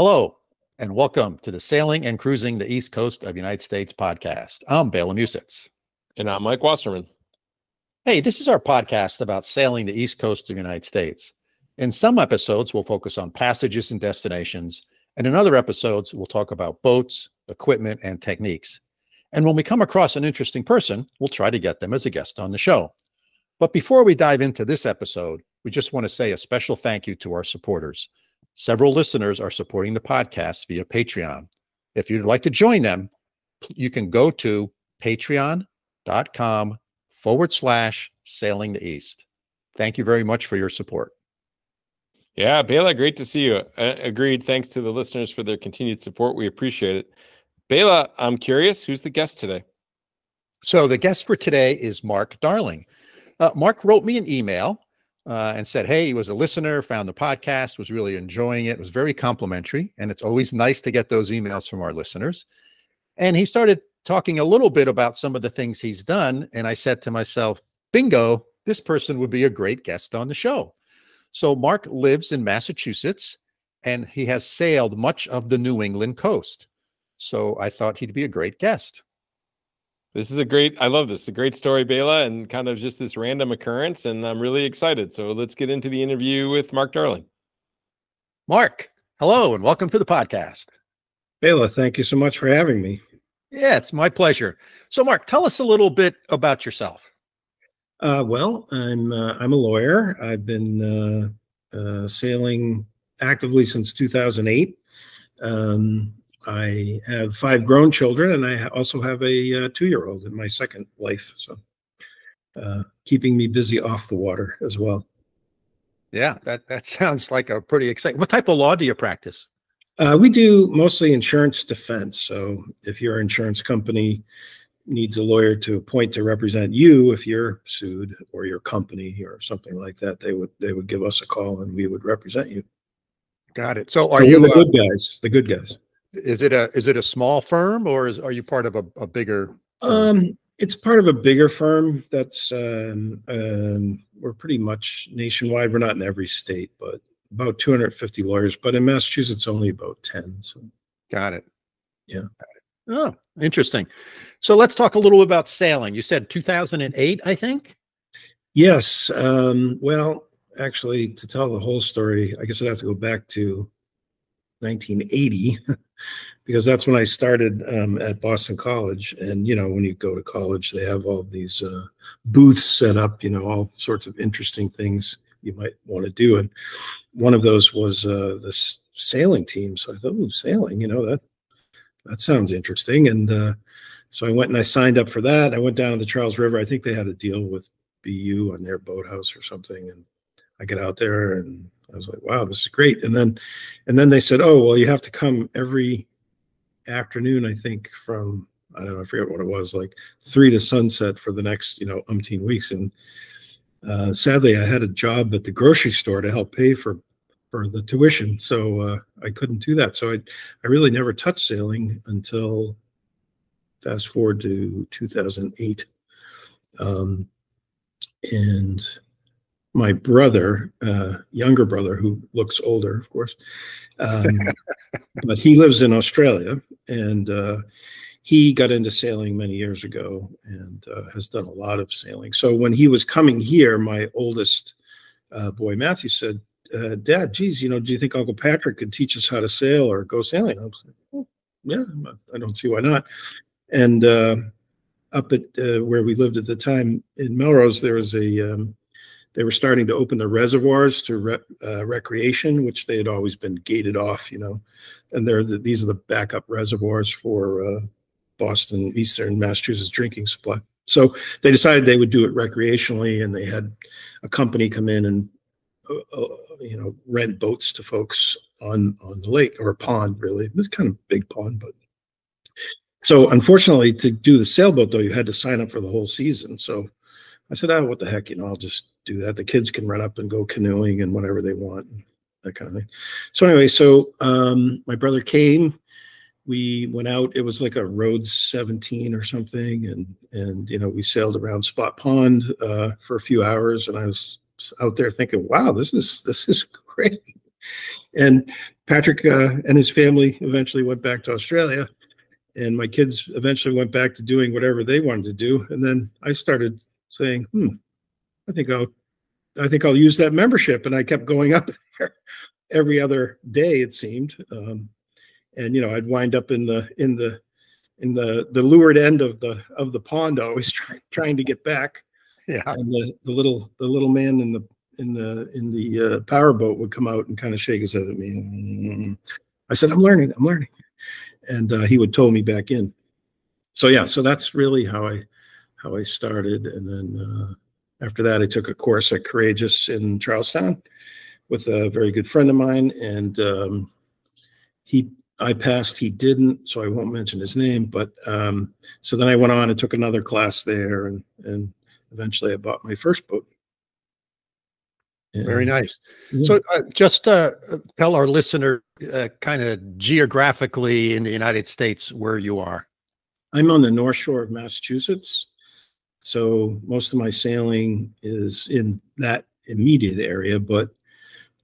Hello, and welcome to the Sailing and Cruising the East Coast of the United States podcast. I'm Bela Musits. And I'm Mike Wasserman. Hey, this is our podcast about sailing the East Coast of the United States. In some episodes, we'll focus on passages and destinations, and in other episodes, we'll talk about boats, equipment, and techniques. And when we come across an interesting person, we'll try to get them as a guest on the show. But before we dive into this episode, we just want to say a special thank you to our supporters. Several listeners are supporting the podcast via Patreon. If you'd like to join them, you can go to patreon.com/sailing the east. Thank you very much for your support. Yeah, Bela, great to see you. Agreed. Thanks to the listeners for their continued support. We appreciate it. Bela, I'm curious, who's the guest today? So the guest for today is Mark Darling. Mark wrote me an email and said, hey, he was a listener, found the podcast, was really enjoying it. It was very complimentary. And it's always nice to get those emails from our listeners. And he started talking a little bit about some of the things he's done. And I said to myself, bingo, this person would be a great guest on the show. So Mark lives in Massachusetts, and he has sailed much of the New England coast. So I thought he'd be a great guest. I love this. A great story, Bela, and kind of just this random occurrence. And I'm really excited. So let's get into the interview with Mark Darling. Mark, hello, and welcome to the podcast. Bela, thank you so much for having me. Yeah, it's my pleasure. So Mark, tell us a little bit about yourself. Well, I'm a lawyer. I've been sailing actively since 2008. I have 5 grown children, and I also have a 2-year-old in my second life. So keeping me busy off the water as well. Yeah, that sounds like a pretty exciting. What type of law do you practice? We do mostly insurance defense. So if your insurance company needs a lawyer to appoint to represent you, if you're sued, or your company or something like that, they would give us a call and we would represent you. Got it. So are you the good guys? The good guys. Is it a small firm, or are you part of a bigger? It's part of a bigger firm. That's we're pretty much nationwide. We're not in every state, but about 250 lawyers. But in Massachusetts, only about 10. So got it. Yeah. Oh, interesting. So let's talk a little about sailing. You said 2008, I think? Yes. Well, actually, to tell the whole story, I guess I'd have to go back to 1980, because that's when I started at Boston College. And, you know, when you go to college, they have all these booths set up, you know, all sorts of interesting things you might want to do. And one of those was this sailing team. So I thought, oh, sailing, you know, that sounds interesting. And so I went and I signed up for that. I went down to the Charles River. I think they had a deal with BU on their boathouse or something. And I get out there and I was like, wow, this is great. And then they said, oh, well, you have to come every afternoon, I think from, I don't know, I forget what it was, like 3 to sunset for the next, you know, umpteen weeks. And sadly, I had a job at the grocery store to help pay for the tuition. So I couldn't do that. So I really never touched sailing until fast forward to 2008. And my brother, younger brother, who looks older, of course, but he lives in Australia, and he got into sailing many years ago and has done a lot of sailing. So when he was coming here, my oldest boy, Matthew, said, Dad, geez, you know, do you think Uncle Patrick could teach us how to sail or go sailing? I was like, well, yeah, I don't see why not. And up at where we lived at the time in Melrose, there was they were starting to open the reservoirs to recreation, which they had always been gated off, you know. And these are the backup reservoirs for Boston, Eastern Massachusetts drinking supply. So they decided they would do it recreationally, and they had a company come in and you know, rent boats to folks on the lake, or a pond, really. It was kind of a big pond, but so unfortunately, to do the sailboat though, you had to sign up for the whole season. So I said, oh, what the heck, you know, I'll just do that. The kids can run up and go canoeing and whatever they want, and that kind of thing. So anyway, so my brother came, we went out, it was like a Rhodes 17 or something. And, you know, we sailed around Spot Pond for a few hours, and I was out there thinking, wow, this is great. And Patrick and his family eventually went back to Australia, and my kids eventually went back to doing whatever they wanted to do. And then I started saying, I think I'll use that membership. And I kept going up there every other day, it seemed. And I'd wind up in the leeward end of the pond, always trying to get back. Yeah. And the little man in the power boat would come out and kind of shake his head at me. I said, I'm learning. And he would tow me back in. So yeah, so that's really how I started. And then after that, I took a course at Courageous in Charlestown with a very good friend of mine. And I passed, he didn't, so I won't mention his name. But so then I went on and took another class there, and eventually I bought my first boat. Very nice. Yeah. So just tell our listener kind of geographically in the United States where you are. I'm on the North Shore of Massachusetts. So most of my sailing is in that immediate area, but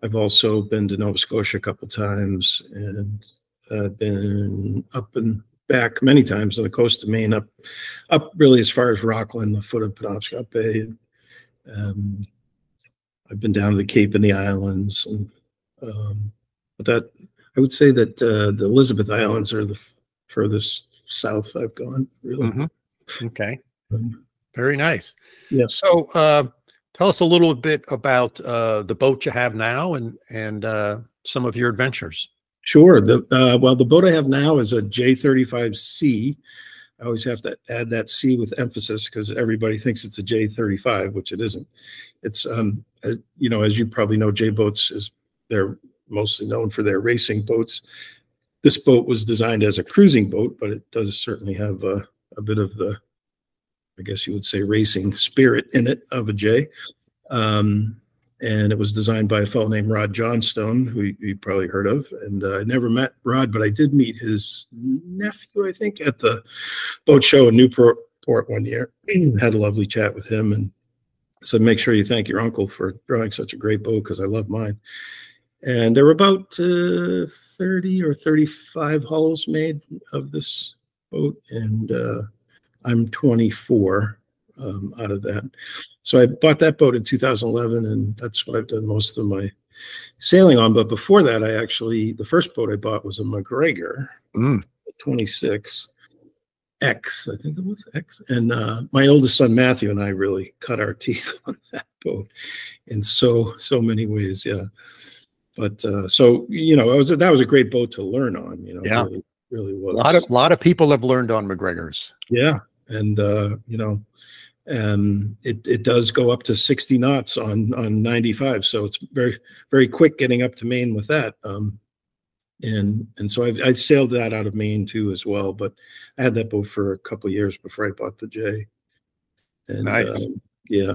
I've also been to Nova Scotia a couple times, and been up and back many times on the coast of Maine, up really as far as Rockland, the foot of Penobscot Bay. I've been down to the Cape and the Islands, and but that I would say that the Elizabeth Islands are the furthest south I've gone. Really. Mm-hmm. Okay. Very nice. Yeah. So tell us a little bit about the boat you have now and some of your adventures. Sure. Well, the boat I have now is a J35C. I always have to add that C with emphasis because everybody thinks it's a J35, which it isn't. It's, as you probably know, J boats they're mostly known for their racing boats. This boat was designed as a cruising boat, but it does certainly have a bit of the, I guess you would say, racing spirit in it of a J. And it was designed by a fellow named Rod Johnstone, who you probably heard of. And I never met Rod, but I did meet his nephew, I think, at the boat show in Newport one year. Had a lovely chat with him and said, make sure you thank your uncle for drawing such a great boat because I love mine. And there were about 30 or 35 hulls made of this boat. And I'm 24 out of that. So I bought that boat in 2011, and that's what I've done most of my sailing on. But before that, the first boat I bought was a McGregor 26X, I think it was X. And my oldest son, Matthew, and I really cut our teeth on that boat in so many ways. Yeah. But so, that was a great boat to learn on, Yeah. Really was. A lot of people have learned on McGregors. Yeah. And, it does go up to 60 knots on 95. So it's very, very quick getting up to Maine with that. And so I sailed that out of Maine too, as well, but I had that boat for a couple of years before I bought the J. And, nice. Yeah.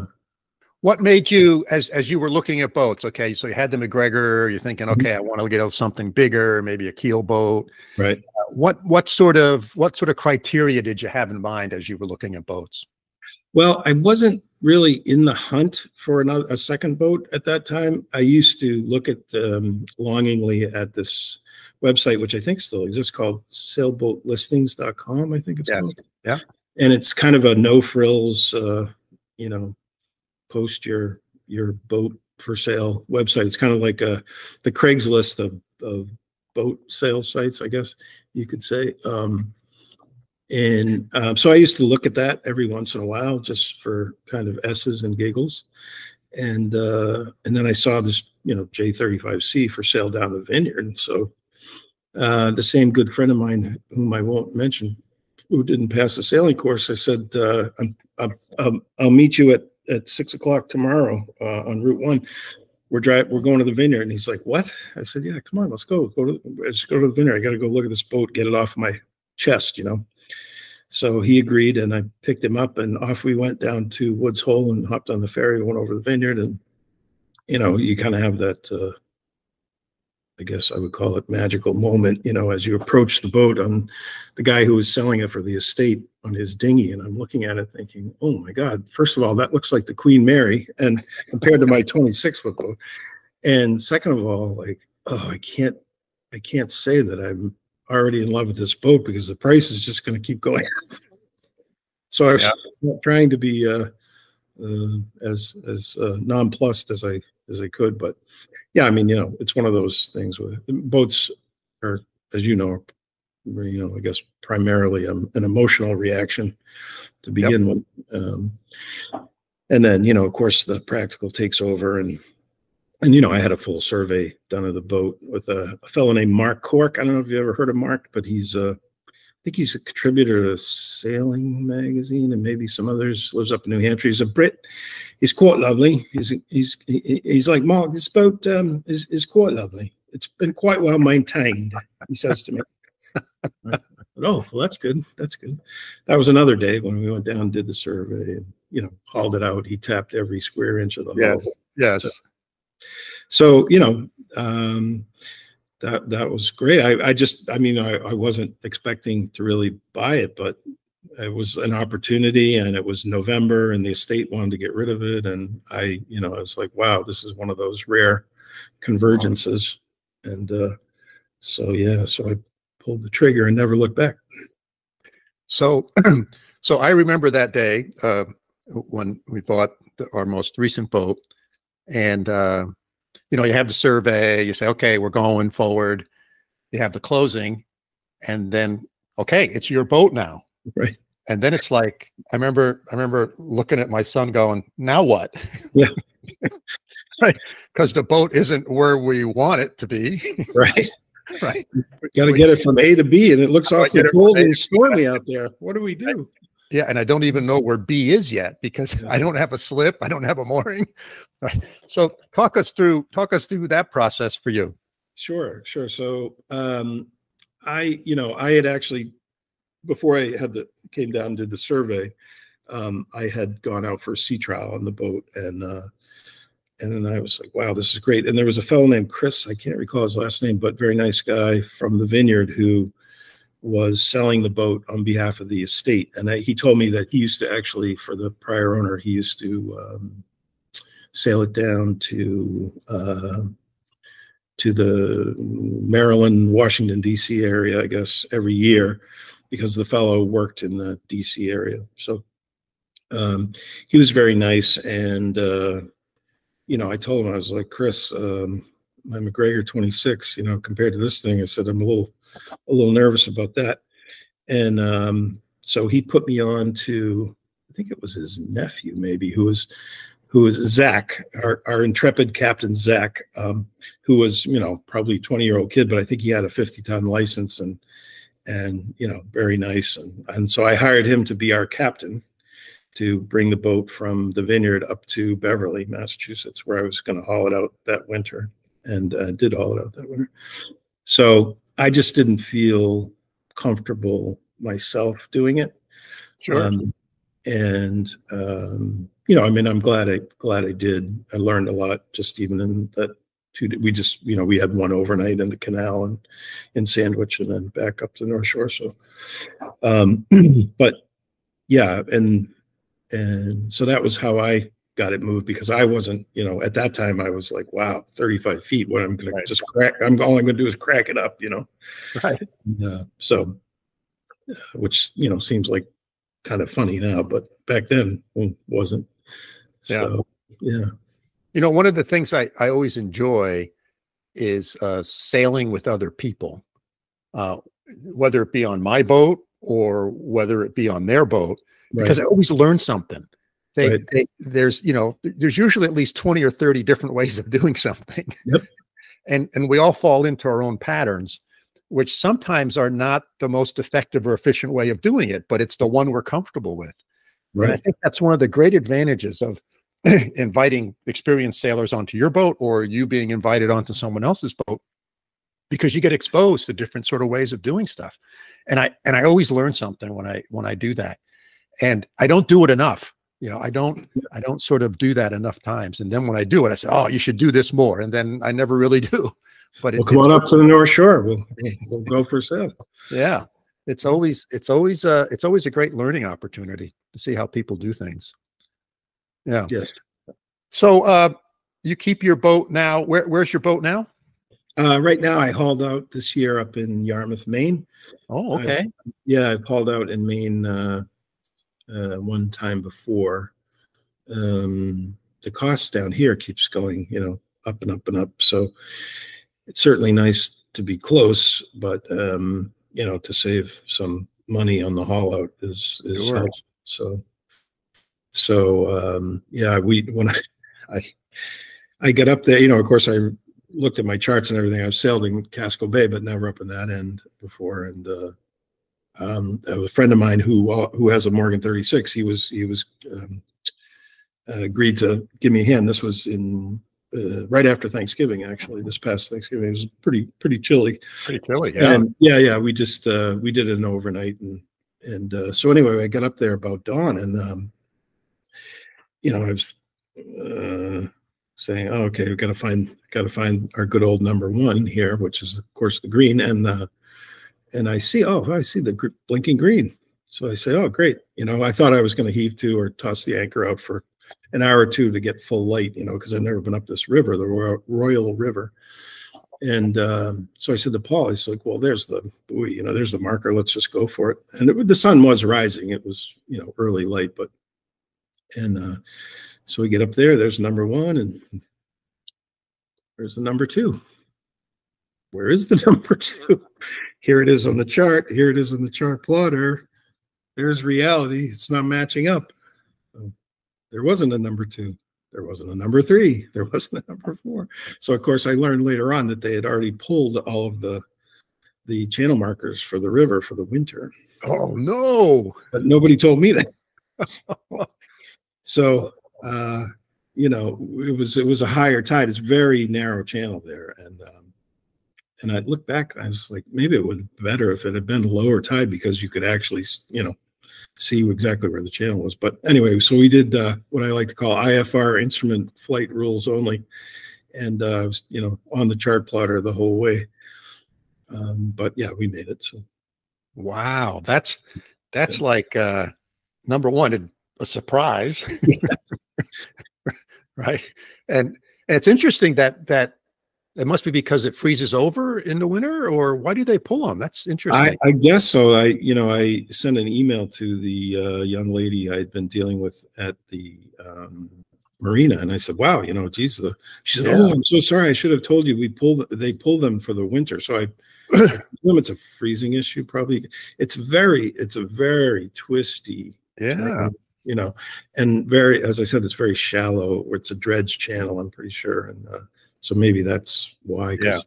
What made you, as you were looking at boats, okay, so you had the McGregor, you're thinking, okay, I want to get something bigger, maybe a keel boat. Right. What sort of criteria did you have in mind as you were looking at boats? Well, I wasn't really in the hunt for a second boat at that time. I used to look at longingly at this website, which I think still exists, called sailboatlistings.com, I think it's called. Yeah. And it's kind of a no frills, post your boat for sale website. It's kind of like the Craigslist of boat sales sites, I guess you could say. So I used to look at that every once in a while just for kind of S's and giggles. And then I saw this, J35C for sale down the vineyard. And so the same good friend of mine, whom I won't mention, who didn't pass the sailing course, I said, I'll meet you at 6 o'clock tomorrow on Route 1. We're going to the vineyard. And he's like, what? I said, yeah, come on, let's go. Let's go to the vineyard. I got to go look at this boat, get it off my chest, So he agreed, and I picked him up, and off we went down to Woods Hole and hopped on the ferry, went over the vineyard, and, you kind of have that, I guess I would call it magical moment, as you approach the boat. On the guy who was selling it for the estate on his dinghy, and I'm looking at it thinking, oh my God, first of all, that looks like the Queen Mary, and compared to my 26-foot boat. And second of all, like, oh, I can't I can't say that I'm already in love with this boat because the price is just going to keep going. So I was trying to be as nonplussed as I could, but yeah, I mean, you know, it's one of those things where boats are, as you know, I guess primarily an emotional reaction to begin with, and then, you know, of course, the practical takes over, and you know, I had a full survey done of the boat with a fellow named Mark Cork. I don't know if you ever heard of Mark, but he's I think he's a contributor to Sailing Magazine and maybe some others. Lives up in New Hampshire. He's a Brit. He's quite lovely. He's like, Mark, this boat is quite lovely. It's been quite well maintained, he says to me. Oh, well, that's good. That's good. That was another day when we went down and did the survey and, you know, hauled it out. He tapped every square inch of the hull. Yes. So, you know, that was great. I mean, I wasn't expecting to really buy it, but it was an opportunity, and it was November, and the estate wanted to get rid of it. And I was like, wow, this is one of those rare convergences. And so I pulled the trigger and never looked back. So, so I remember that day when we bought our most recent boat, and you know, you have the survey, you say, okay, we're going forward. You have the closing, and then, okay, it's your boat now. Right. And then it's like, I remember looking at my son going, now what? Yeah. Right. Because the boat isn't where we want it to be. Right. Right. Got to get it from A to B, and it looks awfully cold and stormy out there. What do we do? Yeah, and I don't even know where B is yet because I don't have a slip. I don't have a mooring. Right. So talk us through that process for you. Sure. So I had actually, before I came down and did the survey, I had gone out for a sea trial on the boat, and then I was like, wow, this is great. And there was a fellow named Chris, I can't recall his last name, but very nice guy from the vineyard who was selling the boat on behalf of the estate. And he told me that he used to actually, for the prior owner, he used to sail it down to the Maryland, Washington, D.C. area, I guess, every year, because the fellow worked in the D.C. area. So he was very nice. And, you know, I told him, I was like, Chris, my McGregor 26, you know, compared to this thing, I said, I'm a little nervous about that. And so he put me on to, I think it was his nephew, maybe, who was Zach, our intrepid captain, Zach, who was, you know, probably a 20-year-old kid, but I think he had a 50-ton license and, you know, very nice. And so I hired him to be our captain to bring the boat from the vineyard up to Beverly, Massachusetts, where I was going to haul it out that winter, and did haul it out that winter. So I just didn't feel comfortable myself doing it. Sure. You know, I mean, I'm glad I did. I learned a lot just even in that we had one overnight in the canal and in Sandwich, and then back up to the North Shore. So, but yeah, and so that was how I got it moved, because I wasn't, you know, at that time I was like, wow, 35 feet. What I'm going to just crack? All I'm going to do is crack it up, you know? Right. So, which, you know, seems like kind of funny now, but back then it wasn't. So, yeah. You know, one of the things I always enjoy is sailing with other people, whether it be on my boat or whether it be on their boat, because I always learn something. There's usually at least 20 or 30 different ways of doing something. Yep. And we all fall into our own patterns, which sometimes are not the most effective or efficient way of doing it, but it's the one we're comfortable with. Right. And I think that's one of the great advantages of inviting experienced sailors onto your boat, or you being invited onto someone else's boat, because you get exposed to different sort of ways of doing stuff. And I always learn something when I do that. And I don't do it enough. You know, I don't sort of do that enough times. And then when I do it, I say, oh, you should do this more. And then I never really do. But come on up to the North Shore. We'll go for a sail. Yeah. It's always a great learning opportunity to see how people do things. Yeah. Yes. So you keep your boat now. Where's your boat now? Right now, I hauled out this year up in Yarmouth, Maine. Oh, okay. Yeah, I've hauled out in Maine one time before. The cost down here keeps going, up and up and up. So it's certainly nice to be close, but to save some money on the haul out is Sure. helpful. So yeah, when I get up there, of course I looked at my charts and everything. I've sailed in Casco Bay, but never up in that end before. And a friend of mine who has a Morgan 36, he was agreed to give me a hand. This was in right after Thanksgiving, actually. This past Thanksgiving, it was pretty chilly. Pretty chilly, yeah. And yeah. We just we did an overnight, and so anyway, I got up there about dawn, and I was saying, oh, okay, we've got to find our good old number one here, which is of course the green, and I see the blinking green. So I say, oh, great. I thought I was going to heave to or toss the anchor out for an hour or two to get full light, because I've never been up this river, the Royal River. And so I said to Paul, I was like, well, there's the buoy, there's the marker. Let's just go for it. And the sun was rising. It was, early light, and so we get up there, there's number one, and there's the number two. Where is the number two? Here it is on the chart. Here it is in the chart plotter. There's reality. It's not matching up. There wasn't a number two. There wasn't a number three. There wasn't a number four. So, of course, I learned later on that they had already pulled all of the channel markers for the river for the winter. Oh, no. But nobody told me that. So, it was a higher tide. It's very narrow channel there. And I looked back, I was like, maybe it would be better if it had been lower tide, because you could actually, see exactly where the channel was. But anyway, so we did what I like to call IFR, instrument flight rules only. And, on the chart plotter the whole way. But yeah, we made it. So. Wow. That's like number one, a surprise. Right. And it's interesting that it must be because it freezes over in the winter, or why do they pull them? That's interesting. I guess so. I sent an email to the young lady I'd been dealing with at the marina, and I said, "Wow, geez." She said, "Oh, I'm so sorry. I should have told you. They pull them for the winter." So I assume it's a freezing issue. Probably. It's a very twisty. Yeah. And very, as I said, it's very shallow. Or it's a dredge channel, I'm pretty sure, and so maybe that's why. Yeah.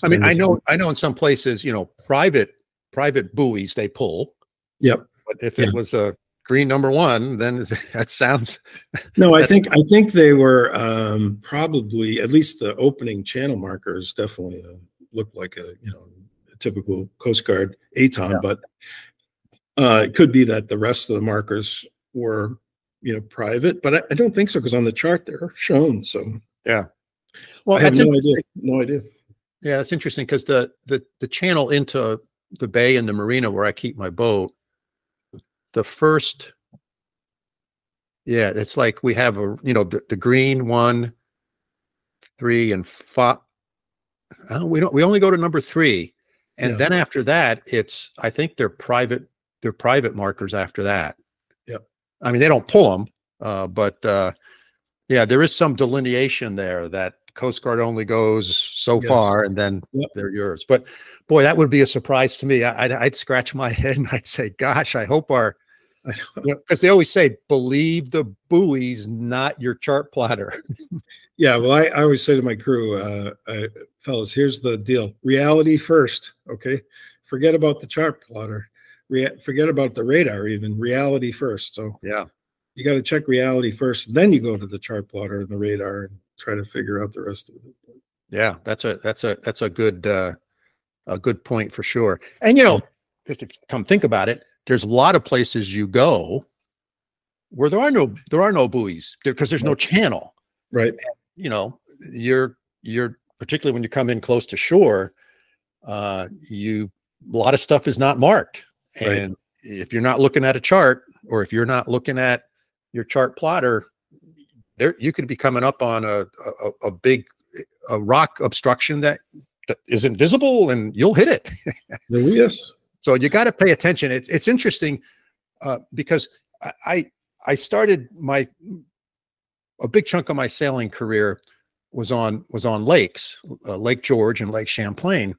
I mean, I know in some places, private buoys they pull. Yep. But if it was a green number one, then that sounds. No, I think they were probably, at least the opening channel markers definitely looked like a typical Coast Guard ATOM, but it could be that the rest of the markers were private, but I don't think so, because on the chart they're shown. So yeah. Well, I have no idea. Yeah, it's interesting because the channel into the bay and the marina where I keep my boat, the first, it's like we have the green 1, 3, and 5. We only go to number 3, and then after that, I think they're private markers after that. Yep. I mean, they don't pull them, but there is some delineation there that Coast Guard only goes so far, and then they're yours. But boy, that would be a surprise to me. I'd scratch my head and I'd say, gosh, I hope because they always say, believe the buoys, not your chart plotter. Yeah, well, I always say to my crew, fellas, here's the deal. Reality first, okay? Forget about the chart plotter. Forget about the radar even. Reality first. So yeah. You got to check reality first, then you go to the chart plotter and the radar and try to figure out the rest of it. Yeah, that's a good point for sure. And if you come think about it, there's a lot of places you go where there are no buoys because there's no channel. Right. And, you're particularly when you come in close to shore, a lot of stuff is not marked. And if you're not looking at a chart, or if you're not looking at your chart plotter, you could be coming up on a big rock obstruction that that isn't visible, and you'll hit it. Yes. So you got to pay attention. It's interesting because I started a big chunk of my sailing career was on lakes, Lake George and Lake Champlain,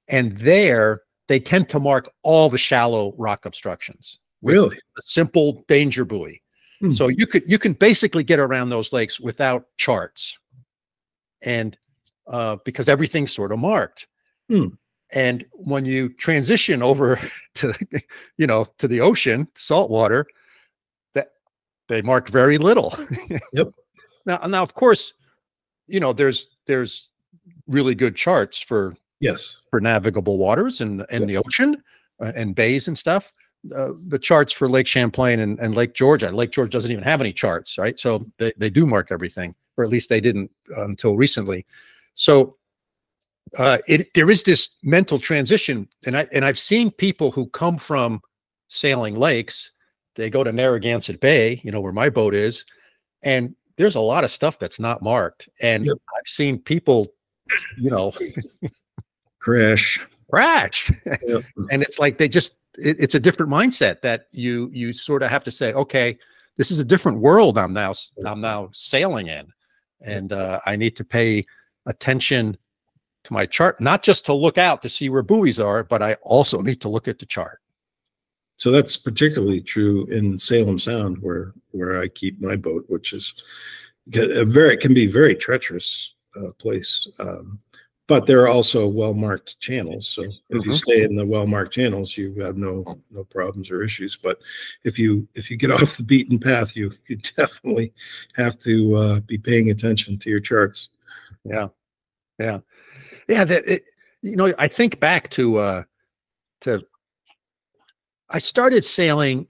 and there they tend to mark all the shallow rock obstructions with Really? a simple danger buoy. So you can basically get around those lakes without charts, and because everything's sort of marked. And when you transition over to to the ocean, saltwater, that they mark very little. Yep. Now of course, there's really good charts for navigable waters and the ocean and bays and stuff. The charts for Lake Champlain and Lake George doesn't even have any charts, right? So they do mark everything, or at least they didn't until recently. So there is this mental transition, and I've seen people who come from sailing lakes. They go to Narragansett Bay, where my boat is, and there's a lot of stuff that's not marked. And I've seen people, crash. Yep. And it's like it's a different mindset that you sort of have to say, okay, this is a different world I'm now sailing in, and I need to pay attention to my chart, not just to look out to see where buoys are, but I also need to look at the chart. So that's particularly true in Salem Sound, where I keep my boat, which is can be very treacherous place. But there are also well-marked channels. So if you stay in the well-marked channels, you have no problems or issues. But if you get off the beaten path, you definitely have to be paying attention to your charts. Yeah. I think back to I started sailing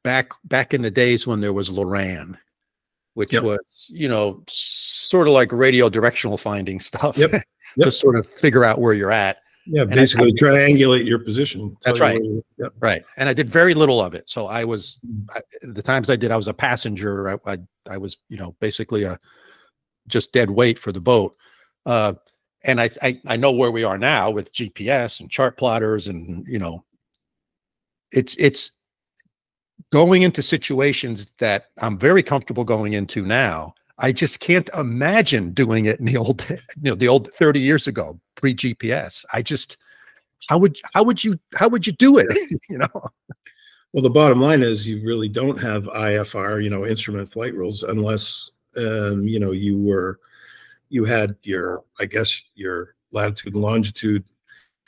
back in the days when there was Loran, which was, sort of like radio directional finding stuff to sort of figure out where you're at. Yeah, basically triangulate your position. That's right. Right. And I did very little of it. So the times I did, I was a passenger. I was, basically just dead weight for the boat. And I know where we are now with GPS and chart plotters, and, it's going into situations that I'm very comfortable going into now. I just can't imagine doing it in the old 30 years ago, pre-GPS. How would you do it? Well, the bottom line is you really don't have IFR, instrument flight rules, unless you had your latitude and longitude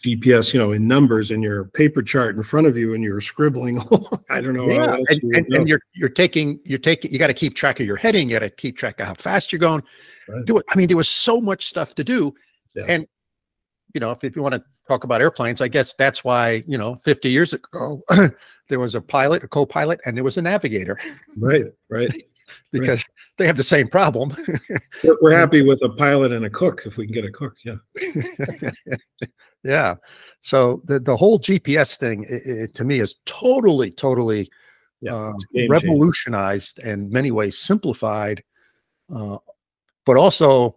GPS, in numbers in your paper chart in front of you, and you're scribbling. I don't know. Yeah, and you got to keep track of your heading. You got to keep track of how fast you're going. Right. There was so much stuff to do. Yeah. And, if you want to talk about airplanes, I guess that's why, 50 years ago, there was a pilot, a co-pilot, and there was a navigator. Right. Because they have the same problem. We're happy with a pilot and a cook if we can get a cook. Yeah. Yeah. So the whole GPS thing, to me, is totally revolutionized and in many ways simplified, but also,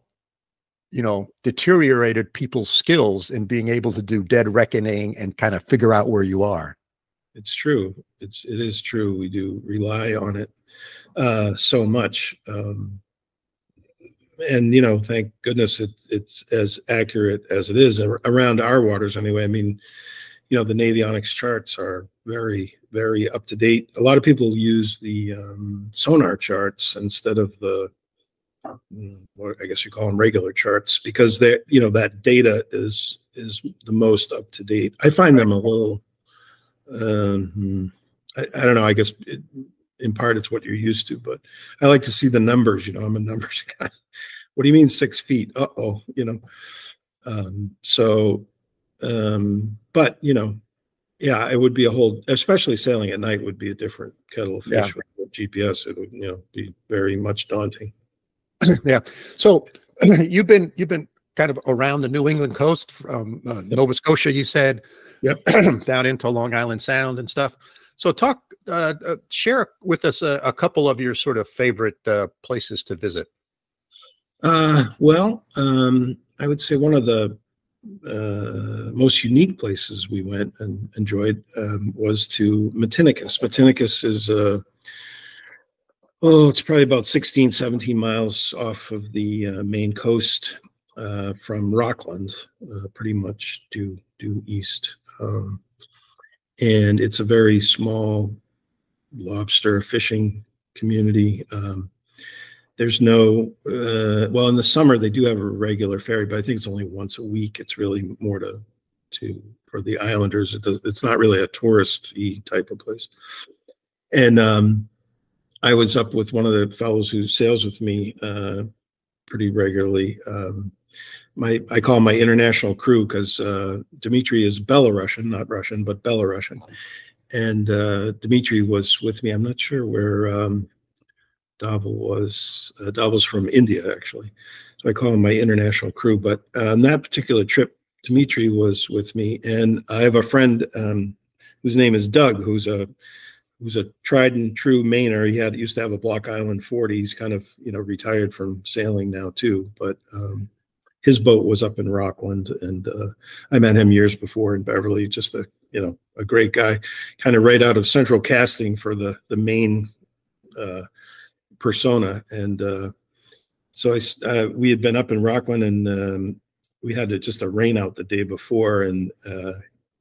deteriorated people's skills in being able to do dead reckoning and kind of figure out where you are. It's true. It is true. We do rely on it so much. And, thank goodness it's as accurate as it is around our waters anyway. The Navionics charts are very, very up to date. A lot of people use the sonar charts instead of the, what I guess you call them regular charts, because that data is the most up to date. I find them a little, I don't know, I guess in part it's what you're used to, but I like to see the numbers. I'm a numbers guy. What do you mean 6 feet? Uh-oh, but yeah, it would be a whole, especially sailing at night would be a different kettle of fish with GPS. It would, be very much daunting. Yeah. So you've been kind of around the New England coast from Nova Scotia, you said, down into Long Island Sound and stuff. So share with us a couple of your sort of favorite places to visit. Well, I would say one of the most unique places we went and enjoyed was to Matinicus. Matinicus is, it's probably about 16, 17 miles off of the main coast from Rockland, pretty much due east. And it's a very small lobster fishing community. There's no, well, in the summer they do have a regular ferry, but I think it's only once a week. It's really more for the islanders. It's not really a touristy type of place. And I was up with one of the fellows who sails with me pretty regularly. I call my international crew because Dmitry is Belarusian, not Russian, but Belarusian. And Dmitry was with me. I'm not sure where Dhaval was. Dhaval's from India, actually. So I call him my international crew. But on that particular trip, Dmitry was with me. And I have a friend whose name is Doug, who's a tried and true Mainer. He used to have a Block Island 40. He's kind of, retired from sailing now too. But his boat was up in Rockland, and I met him years before in Beverly. Just a great guy, kind of right out of Central Casting for the main persona. And so we had been up in Rockland, and we had just a rain out the day before, and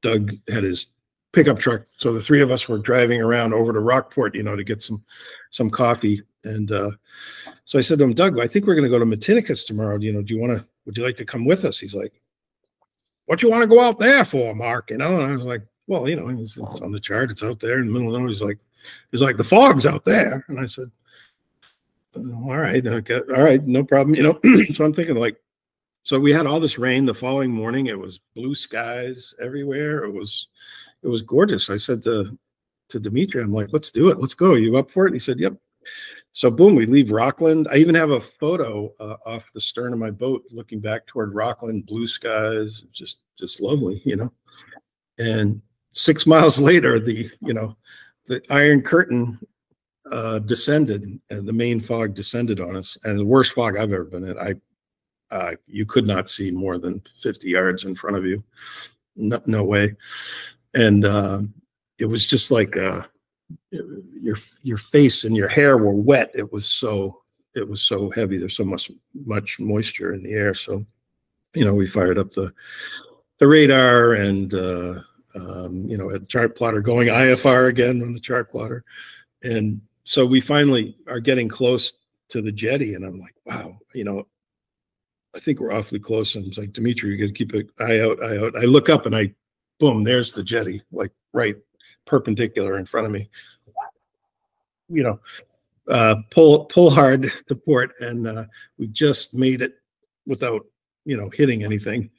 Doug had his pickup truck. So the three of us were driving around over to Rockport, to get some coffee. And so I said to him, Doug, I think we're going to go to Matinicus tomorrow. Would you like to come with us? He's like, what do you want to go out there for, Mark? And I was like, well, it's on the chart. It's out there in the middle of nowhere. He's like, the fog's out there. And I said, all right, okay, all right, no problem. So I'm thinking so we had all this rain the following morning. It was blue skies everywhere. It was gorgeous. I said to Dmitry, I'm like, let's do it. Let's go. Are you up for it? And he said, yep. So boom, we leave Rockland. I even have a photo off the stern of my boat looking back toward Rockland, blue skies, just lovely, And 6 miles later, the Iron Curtain descended, and the main fog descended on us, and the worst fog I've ever been in. You could not see more than 50 yards in front of you. No way. And it was just like your face and your hair were wet. It was so heavy. There's so much moisture in the air. So, we fired up the radar and had the chart plotter going, IFR again on the chart plotter. And so we finally are getting close to the jetty, and I'm like, wow, I think we're awfully close. And it's like, Dmitry, you got to keep an eye out. I look up and boom, there's the jetty, like right perpendicular in front of me. Pull hard to port, and we just made it without hitting anything.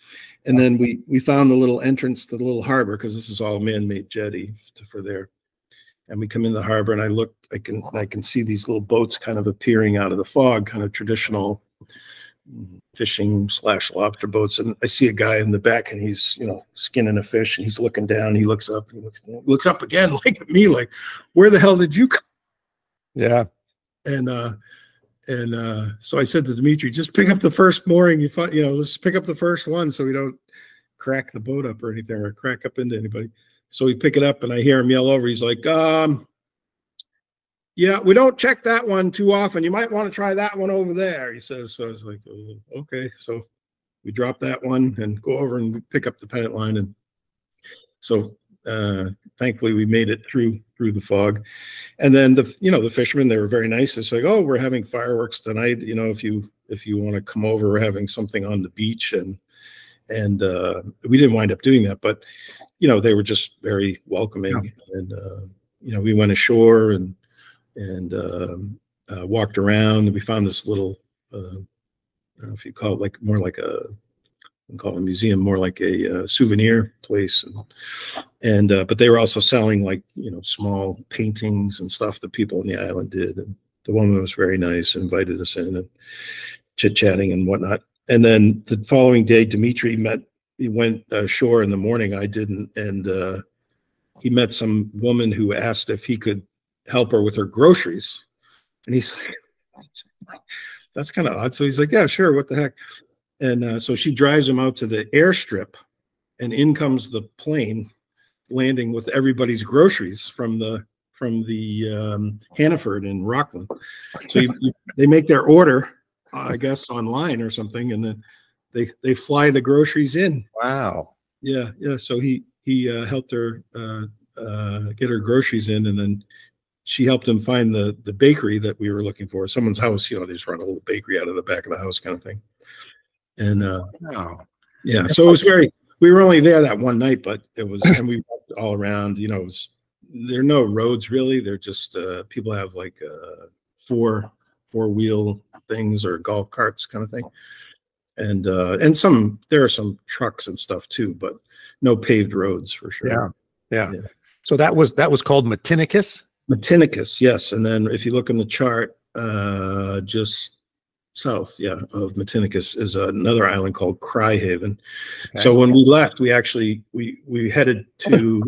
And then we found the little entrance to the little harbor, because this is all man-made jetty for there. And we come in the harbor, and I can see these little boats kind of appearing out of the fog, kind of traditional fishing / lobster boats. And I see a guy in the back, and he's skinning a fish, and he's looking down. He looks up, and he looks up again, like at me, like, where the hell did you come? Yeah. And so I said to Dmitry, just pick up the first mooring you find. Let's pick up the first one so we don't crack the boat up or anything, or crack up into anybody. So we pick it up, and I hear him yell over. He's like, yeah, we don't check that one too often. You might want to try that one over there, he says. So I was like, okay. So we drop that one and go over and pick up the pennant line. And so thankfully we made it through the fog. And then the fishermen, they were very nice. It's like, oh, we're having fireworks tonight. If you want to come over, we're having something on the beach. And we didn't wind up doing that, but they were just very welcoming. Yeah. And we went ashore and walked around, and we found this little I don't know if you call it more like a museum, more like a souvenir place, and but they were also selling small paintings and stuff that people on the island did. And the woman was very nice and invited us in, and chit-chatting and whatnot. And then the following day, Dmitry went ashore in the morning. I didn't. And he met some woman who asked if he could help her with her groceries. And he's like, that's kind of odd. So he's like, yeah, sure, what the heck? And so she drives him out to the airstrip, and in comes the plane landing with everybody's groceries from the Hannaford in Rockland. So they make their order, I guess, online or something, and then they fly the groceries in. Wow. Yeah. So he helped her get her groceries in, and then she helped him find the bakery that we were looking for. Someone's house, they just run a little bakery out of the back of the house, kind of thing. And wow. Yeah, so it was we were only there that one night, but it was, and we walked all around. There are no roads really. They're just people have like four-wheel things or golf carts kind of thing, and there are some trucks and stuff too, but no paved roads for sure. Yeah. So that was called Matinicus. Matinicus, yes. And then if you look on the chart, just south, of Matinicus is another island called Cryhaven. Okay. So when we left, we actually we headed to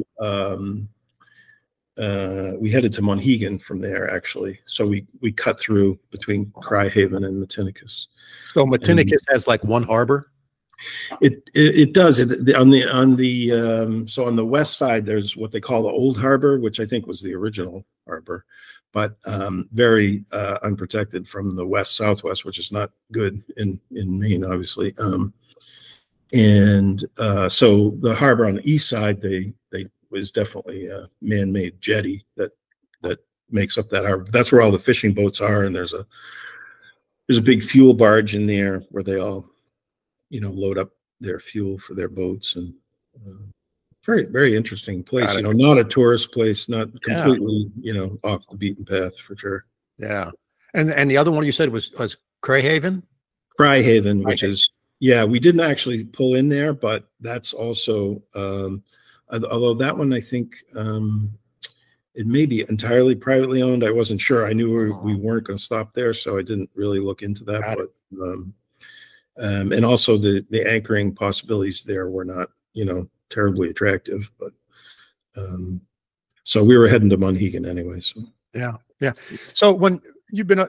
Monhegan from there actually. So we cut through between Cryhaven and Matinicus. So Matinicus has like one harbor. It does. On the west side, there's what they call the Old Harbor, which I think was the original harbor, but very unprotected from the west-southwest, which is not good in Maine, obviously. So the harbor on the east side, they was definitely a man-made jetty that makes up that harbor. That's where all the fishing boats are, and there's a big fuel barge in there where they all load up their fuel for their boats, and very, very interesting place. Not a tourist place, not completely, off the beaten path for sure. Yeah. And the other one you said was Cryhaven? Cryhaven, which is, we didn't actually pull in there, but that's also, although that one, I think, it may be entirely privately owned. I wasn't sure. I knew we weren't going to stop there, so I didn't really look into that. But and also the anchoring possibilities there were not, terribly attractive. But so we were heading to Monhegan anyway. So yeah. So when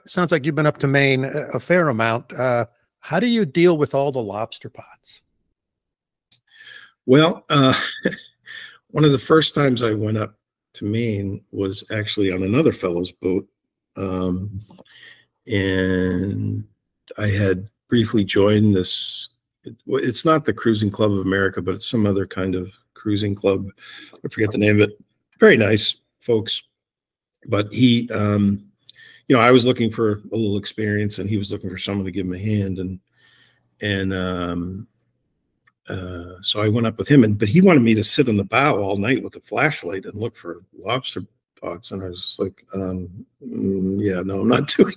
sounds like you've been up to Maine a fair amount. How do you deal with all the lobster pots? Well, one of the first times I went up to Maine was actually on another fellow's boat, and I had briefly joined this. It's not the Cruising Club of America, but it's some other kind of cruising club. I forget the name of it. Very nice folks, but he, I was looking for a little experience, and he was looking for someone to give him a hand, and so I went up with him, but he wanted me to sit on the bow all night with a flashlight and look for lobster pots, and I was just like, no, I'm not doing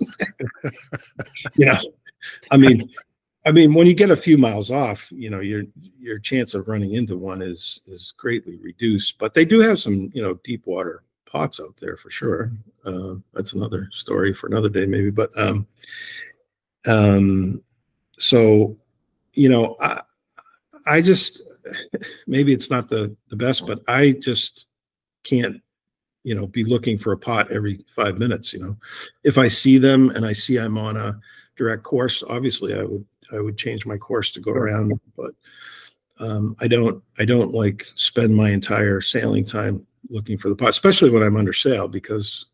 that. I mean, when you get a few miles off, your chance of running into one is greatly reduced. But they do have some, deep water pots out there for sure. That's another story for another day, maybe. But so, I just, maybe it's not the best, but I just can't, be looking for a pot every 5 minutes. If I see them and I see I'm on a direct course, obviously I would change my course to go around, but I don't like spend my entire sailing time looking for the pot, especially when I'm under sail, because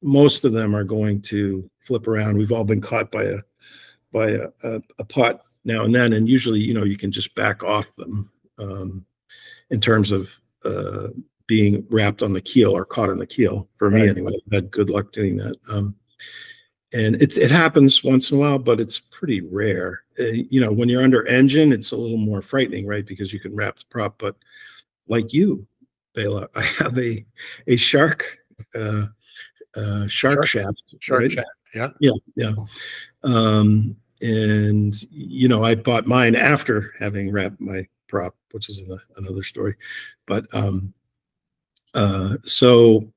most of them are going to flip around. We've all been caught by a pot now and then, and usually you can just back off them in terms of being wrapped on the keel or caught in the keel. For me anyway, I've had good luck doing that. And it happens once in a while, but it's pretty rare. When you're under engine, it's a little more frightening, right? Because you can wrap the prop. But like you, Bela, I have a shark shaft. Shark shaft. Yeah. And I bought mine after having wrapped my prop, which is another story. But so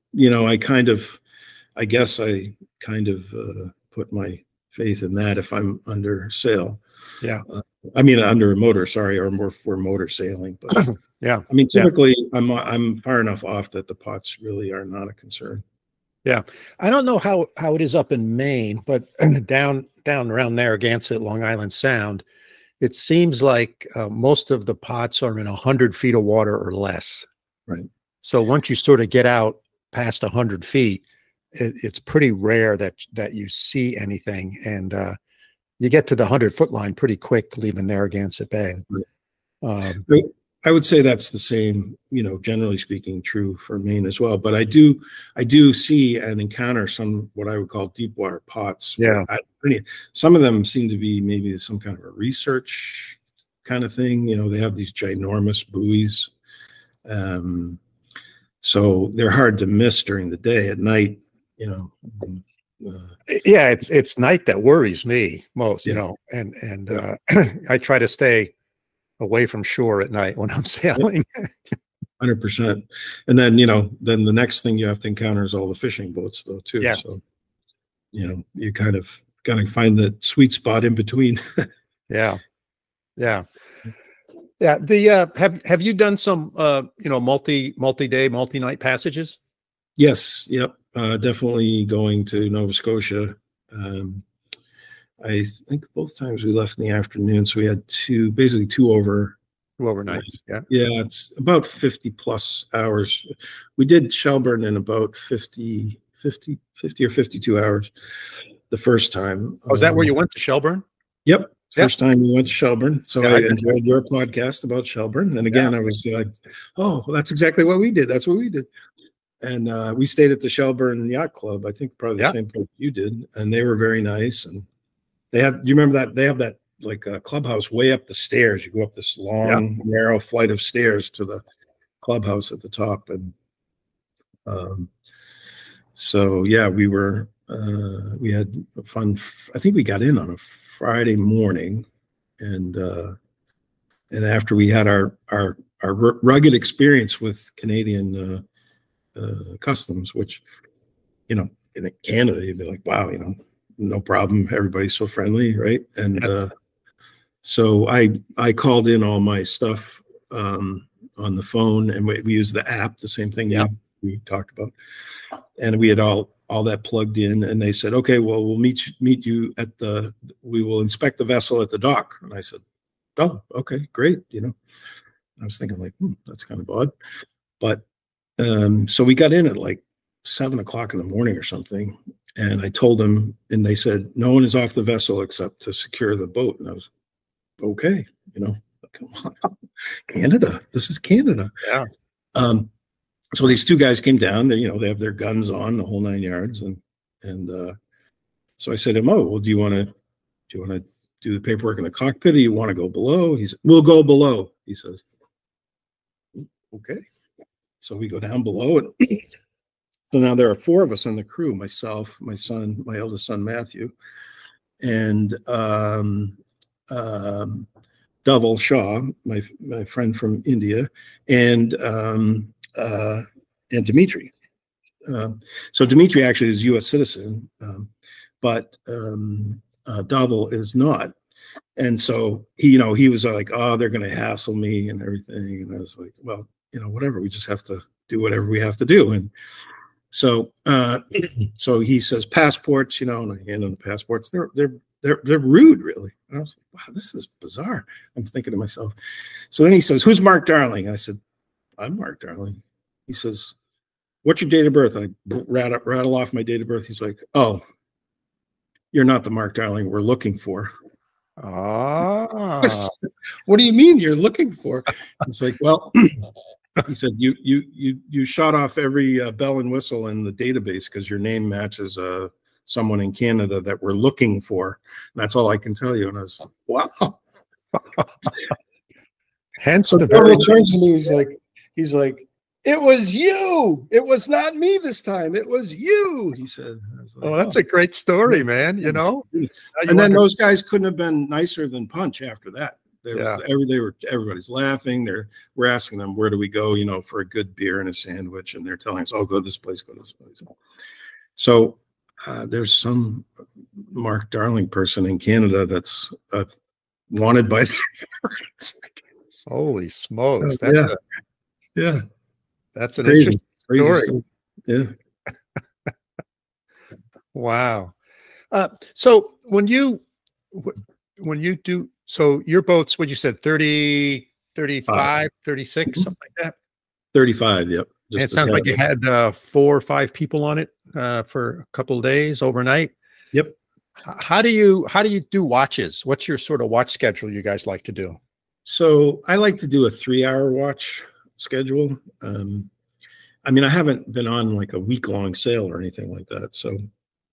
I guess I kind of put my faith in that if I'm under sail. Yeah. Under a motor, sorry, or more for motor sailing. But yeah. Typically I'm far enough off that the pots really are not a concern. Yeah. I don't know how it is up in Maine, but down around Narragansett, Long Island Sound, it seems like most of the pots are in 100 feet of water or less. Right. So once you sort of get out past 100 feet, it's pretty rare that you see anything, and you get to the 100-foot line pretty quick leaving Narragansett Bay. Right. I would say that's the same, generally speaking, true for Maine as well. But I do see and encounter some what I would call deep water pots. Yeah. Some of them seem to be maybe some kind of a research kind of thing. They have these ginormous buoys. So they're hard to miss during the day. At night, yeah, it's night that worries me most, and I try to stay away from shore at night when I'm sailing. 100%. And then, then the next thing you have to encounter is all the fishing boats though, too. Yes. So, you kind of got to find the sweet spot in between. Yeah. Yeah. Yeah. The, have you done some, multi-day, multi-night passages? Yes. Yep. Definitely going to Nova Scotia. I think both times we left in the afternoon, so we had basically two overnights. Yeah. Yeah, it's about 50 plus hours. We did Shelburne in about 50 or 52 hours the first time. Oh, is that where you went to Shelburne? Yep. First time we went to Shelburne. So Yeah, I enjoyed your podcast about Shelburne. And again, I was like, oh, well, that's exactly what we did. That's what we did. And we stayed at the Shelburne Yacht Club, I think probably the same place you did. And they were very nice. And you remember that they have that like a clubhouse way up the stairs. You go up this long, narrow flight of stairs to the clubhouse at the top. And so, yeah, we had fun. I think we got in on a Friday morning, and after we had our rugged experience with Canadian customs, which, in Canada, you'd be like, wow, no problem. Everybody's so friendly, right? And so I called in all my stuff on the phone, and we used the app, the same thing we talked about, and we had all that plugged in. And they said, okay, well, we'll meet you we will inspect the vessel at the dock. And I said, oh, okay, great. I was thinking like, that's kind of odd, but so we got in at like 7 o'clock in the morning or something. And I told them, and they said, no one is off the vessel except to secure the boat. And I was, okay, come on, Canada, this is Canada. Yeah. So these two guys came down, they have their guns on, the whole 9 yards. And so I said to him, oh, well, do you want to do the paperwork in the cockpit, or you want to go below? He said, we'll go below. He says, okay. So we go down below, and so now there are 4 of us on the crew: myself, my son, my eldest son Matthew, and Dhaval Shah, my friend from India, and Dimitri. So Dimitri actually is a U.S. citizen, but Dhaval is not. And so he was like, oh, they're going to hassle me and everything. And I was like, well, whatever. We just have to do whatever we have to do. And so, so he says passports, and I hand him the passports. They're rude, really. And I was like, wow, this is bizarre. I'm thinking to myself. So then he says, who's Mark Darling? I said, I'm Mark Darling. He says, what's your date of birth? I rattle off my date of birth. He's like, oh, you're not the Mark Darling we're looking for. Ah. What do you mean you're looking for? It's like, well, he said, you shot off every bell and whistle in the database because your name matches someone in Canada that we're looking for. And that's all I can tell you. And I was like, wow. Hence so the very turns to me, he's like, it was you. It was not me this time. It was you, he said. Like, oh, that's a great story, man. And then those guys couldn't have been nicer than Punch after that. Everybody's laughing. We're asking them, where do we go, for a good beer and a sandwich? And they're telling us, oh, go to this place, go to this place. So there's some Mark Darling person in Canada that's wanted by holy smokes. Yeah. That's an crazy, interesting story. Yeah. Wow. So when you do, so your boats, what you said, 30, 35, 36, something like that? 35, yep. And it sounds like you had 4 or 5 people on it for a couple of days overnight. Yep. How do you do watches? What's your sort of watch schedule you guys like to do? So I like to do a 3-hour watch schedule. I mean, I haven't been on like a week-long sail or anything like that. So,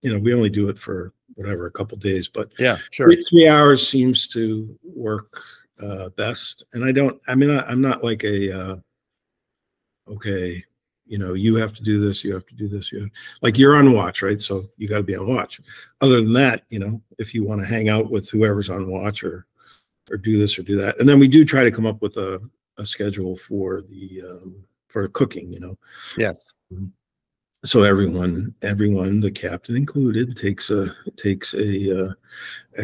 we only do it for whatever, a couple of days, but yeah, sure. 3 hours seems to work best. And I'm not like a, okay, you have to do this, you have to do this. Like you're on watch, right? So you got to be on watch. Other than that, if you want to hang out with whoever's on watch or do this or do that. And then we do try to come up with a schedule for for cooking, Yes. So everyone, the captain included, takes a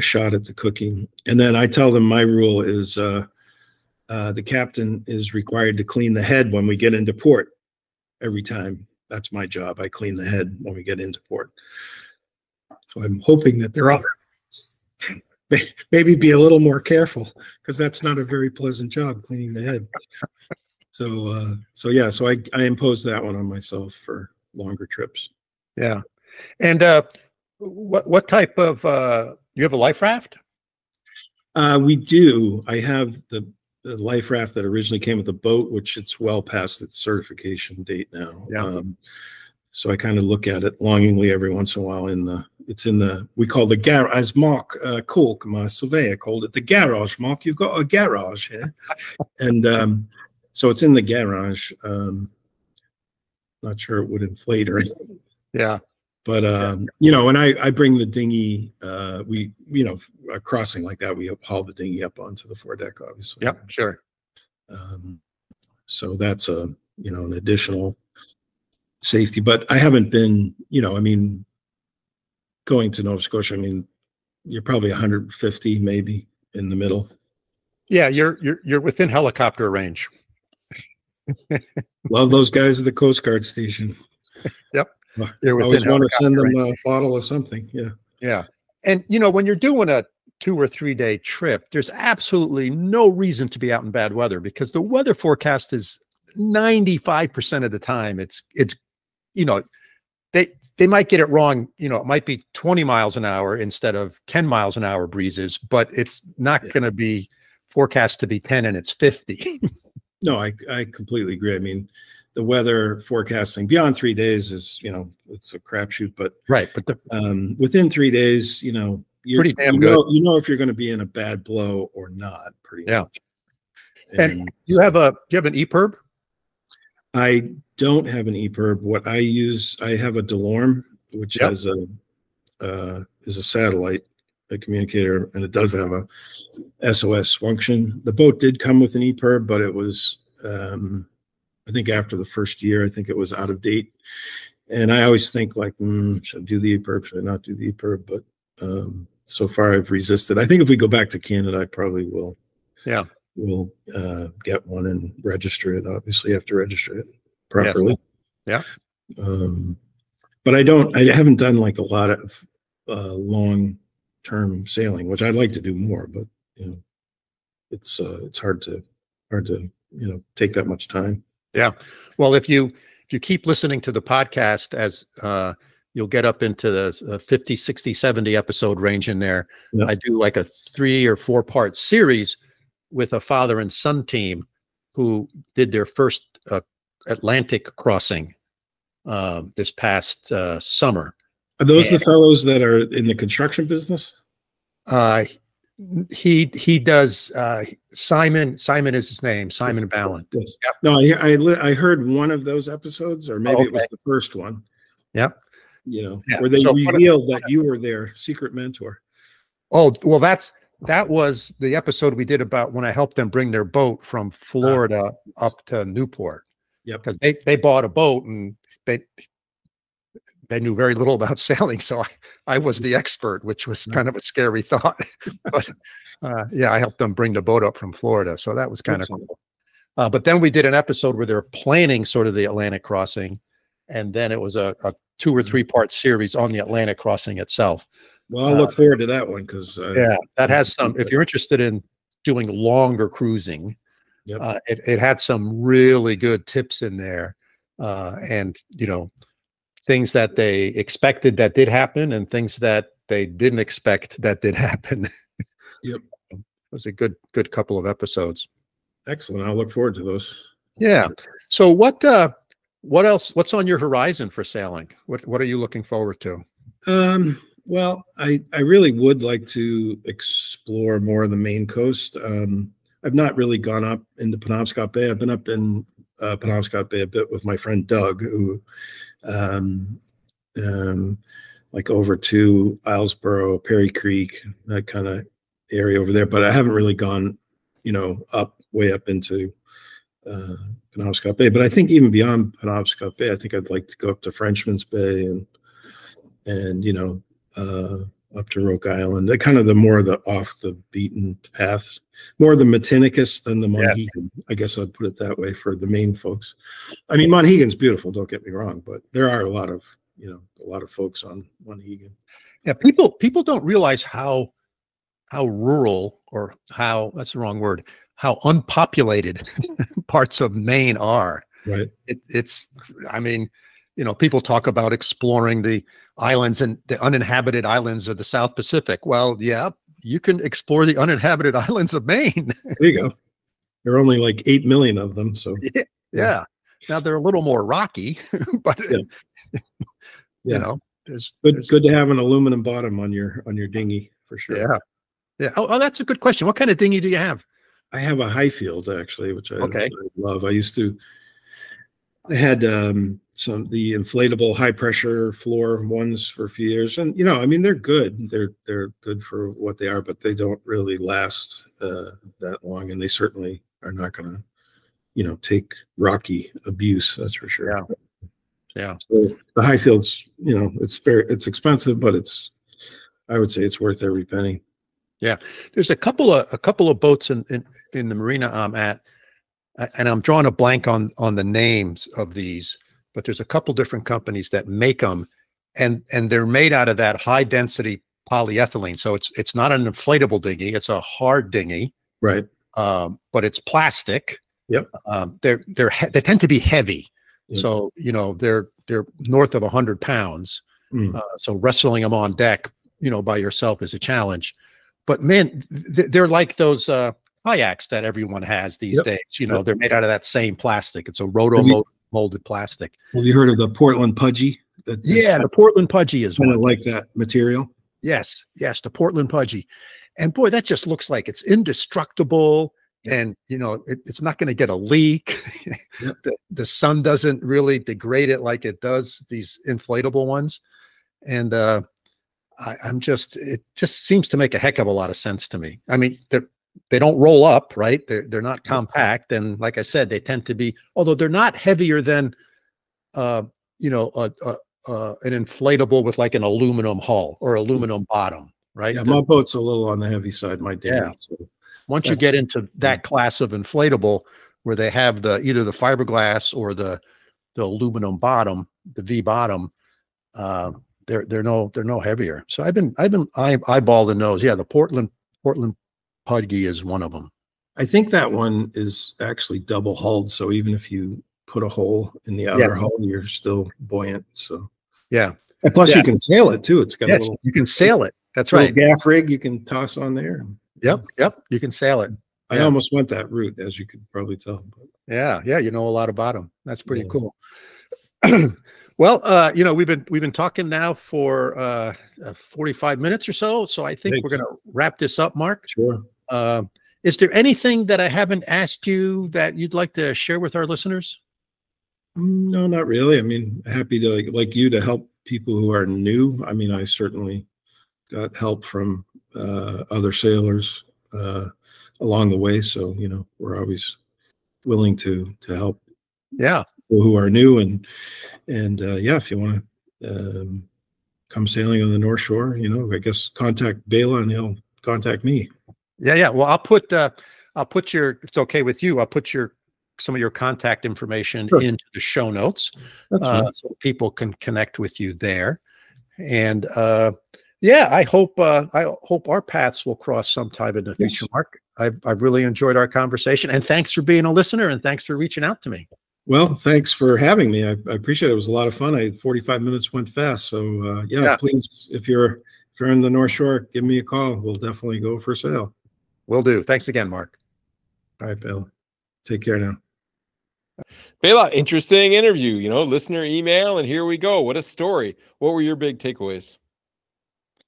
shot at the cooking. And then I tell them my rule is the captain is required to clean the head when we get into port every time. That's my job. I clean the head when we get into port. So I'm hoping that they're all maybe be a little more careful, because that's not a very pleasant job, cleaning the head. So I impose that one on myself for longer trips. Yeah. And what type of you have a life raft? We do. I have the life raft that originally came with the boat, which it's well past its certification date now. Yeah. So I kind of look at it longingly every once in a while. We call the garage, as Mark Cork, my surveyor, called it the garage. Mark, you've got a garage here. And so it's in the garage. Not sure it would inflate or anything. Yeah. But, when I bring the dinghy, a crossing like that, we haul the dinghy up onto the foredeck, obviously. Yeah, sure. So that's an additional safety. But I haven't been, going to Nova Scotia, you're probably 150 maybe in the middle. Yeah, you're within helicopter range. Love those guys at the Coast Guard station. Yep. You're always want to send them a bottle of something. Yeah. Yeah. And when you're doing a 2 or 3 day trip, there's absolutely no reason to be out in bad weather, because the weather forecast is 95% of the time. It's they might get it wrong. It might be 20 miles an hour instead of 10 miles an hour breezes, but it's not going to be forecast to be 10 and it's 50. No, I completely agree. The weather forecasting beyond 3 days is, it's a crapshoot, but right. But within 3 days, you're pretty damn good. If you're going to be in a bad blow or not, pretty much. And you have an EPIRB? I don't have an EPIRB. What I use, I have a DeLorme, which has is a satellite, a communicator, and it does have a SOS function. The boat did come with an EPIRB, but it was, I think after the first year, I think it was out of date. And I always think like, should I do the EPIRB? Should I not do the EPIRB? But so far I've resisted. I think if we go back to Canada, I probably will. Yeah. We'll get one and register it. Obviously, you have to register it properly. Yes. Yeah. But I haven't done like a lot of long-term sailing, which I'd like to do more, but it's hard to take that much time. Yeah. Well, if you keep listening to the podcast, as you'll get up into the 50, 60, 70 episode range in there. Yeah. I do like a 3 or 4 part series with a father and son team who did their first Atlantic crossing this past summer. Are those the fellows that are in the construction business? He does. Simon is his name. Simon Ballant. Yes. Yep. No, I heard one of those episodes, or maybe it was the first one. Yep. Where they revealed that you were their secret mentor. Oh, well, that was the episode we did about when I helped them bring their boat from Florida up to Newport. Yep. Because they bought a boat and they knew very little about sailing, so I was the expert, which was kind of a scary thought. But I helped them bring the boat up from Florida, so that was kind of cool. But then we did an episode where they're planning sort of the Atlantic crossing, and then it was a 2 or 3 part series on the Atlantic crossing itself. Well, I'll look forward to that one because yeah, that has some. If you're interested in doing longer cruising, yep. It had some really good tips in there, and things that they expected that did happen, and things that they didn't expect that did happen. Yep, it was a good couple of episodes. Excellent. I'll look forward to those. Yeah. So what else? What's on your horizon for sailing? What are you looking forward to? Well, I really would like to explore more of the Maine coast. I've not really gone up into Penobscot Bay. I've been up in Penobscot Bay a bit with my friend Doug, who like over to Islesboro, Perry Creek, that kind of area over there. But I haven't really gone, way up into Penobscot Bay. But I think even beyond Penobscot Bay, I think I'd like to go up to Frenchman's Bay and up to Roke Island. They're kind of the more the off the beaten path, more the Matinicus than the Monhegan. Yeah. I guess I'd put it that way for the Maine folks. I mean, Monhegan's beautiful, don't get me wrong, but there are a lot of folks on Monhegan. Yeah, people don't realize how rural, or that's the wrong word, how unpopulated parts of Maine are. Right. People talk about exploring the islands and the uninhabited islands of the South Pacific. Well, yeah, you can explore the uninhabited islands of Maine. There you go. There are only like 8 million of them. So yeah. Now they're a little more rocky, but there's good to have an aluminum bottom on your dinghy for sure. Yeah. Yeah. Oh, that's a good question. What kind of dinghy do you have? I have a Highfield actually, which I love. I had the inflatable high pressure floor ones for a few years, and they're good. They're good for what they are, but they don't really last that long, and they certainly are not going to take rocky abuse. That's for sure. Yeah. So the Highfield's it's expensive, but I would say it's worth every penny. Yeah, there's a couple of boats in the marina I'm at, and I'm drawing a blank on the names of these, but there's a couple different companies that make them, and they're made out of that high density polyethylene. So it's not an inflatable dinghy; it's a hard dinghy, right? But it's plastic. Yep. They tend to be heavy, yep. So they're north of 100 pounds. So wrestling them on deck, by yourself is a challenge. But man, they're like those kayaks that everyone has these days. They're made out of that same plastic. It's a roto-molded plastic. Have you heard of the Portland Pudgy? The Portland Pudgy is kind of like that material. Yes, the Portland Pudgy. And boy, that just looks like it's indestructible. And, it's not going to get a leak. Yep. The sun doesn't really degrade it like it does these inflatable ones. And it just seems to make a heck of a lot of sense to me. I mean, they don't roll up, right? They're not compact. And like I said, they tend to be, although they're not heavier than, an inflatable with like an aluminum hull or aluminum bottom, right? Yeah, my boat's a little on the heavy side, my dinghy. Yeah. So once you get into that class of inflatable where they have either the fiberglass or the aluminum bottom, the V bottom, they're no heavier. So I've been eyeballing those. Yeah, the Portland Pudgy is one of them. I think that one is actually double hulled. So even if you put a hole in the outer hull, you're still buoyant. So yeah. And plus you can sail it too. It's got a little, you can sail it. That's right. Gaff rig you can toss on there. Yep. You can sail it. I almost went that route, as you could probably tell. But. Yeah, you know a lot about them. That's pretty cool. Well, we've been talking now for 45 minutes or so. So I think we're going to wrap this up, Mark. Sure. Is there anything that I haven't asked you that you'd like to share with our listeners? No, not really. I mean, happy to like you to help people who are new. I mean, I certainly got help from other sailors along the way. So, we're always willing to help. Yeah. People who are new and if you want to come sailing on the North Shore, I guess contact Bela and he'll contact me. Yeah. Well, I'll put your, if it's okay with you, I'll put your some of your contact information Sure. into the show notes, That's fine. so people can connect with you there. And yeah, I hope our paths will cross sometime in the future, Mark. I've really enjoyed our conversation, and thanks for being a listener, and thanks for reaching out to me. Well, thanks for having me. I appreciate it. It was a lot of fun. 45 minutes went fast. So yeah, please, if you're in the North Shore, give me a call. We'll definitely go for sail. Will do. Thanks again, Mark. All right, Bill. Take care now. Bela, interesting interview, listener email, and here we go. What a story. What were your big takeaways?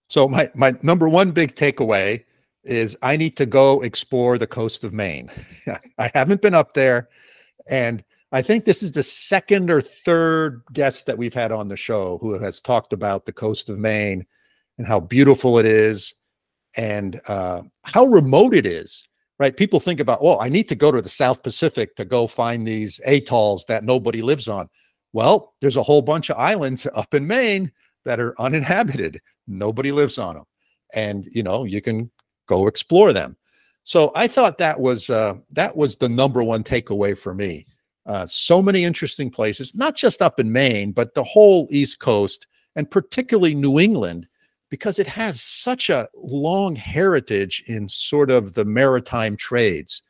So my number one big takeaway is I need to go explore the coast of Maine. I haven't been up there, and I think this is the second or third guest that we've had on the show who has talked about the coast of Maine and how beautiful it is and how remote it is, right? People think about, oh, I need to go to the South Pacific to go find these atolls that nobody lives on. Well, there's a whole bunch of islands up in Maine that are uninhabited. Nobody lives on them. And, you can go explore them. So I thought that was the number one takeaway for me. So many interesting places, not just up in Maine, but the whole East Coast, and particularly New England, because it has such a long heritage in sort of the maritime trades,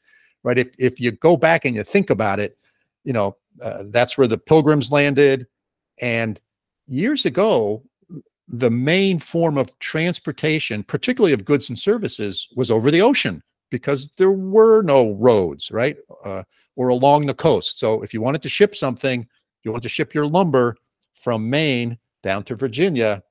right? If you go back and you think about it, that's where the Pilgrims landed. And years ago, the main form of transportation, particularly of goods and services, was over the ocean because there were no roads, right? Or along the coast. So if you wanted to ship something, you wanted to ship your lumber from Maine down to Virginia,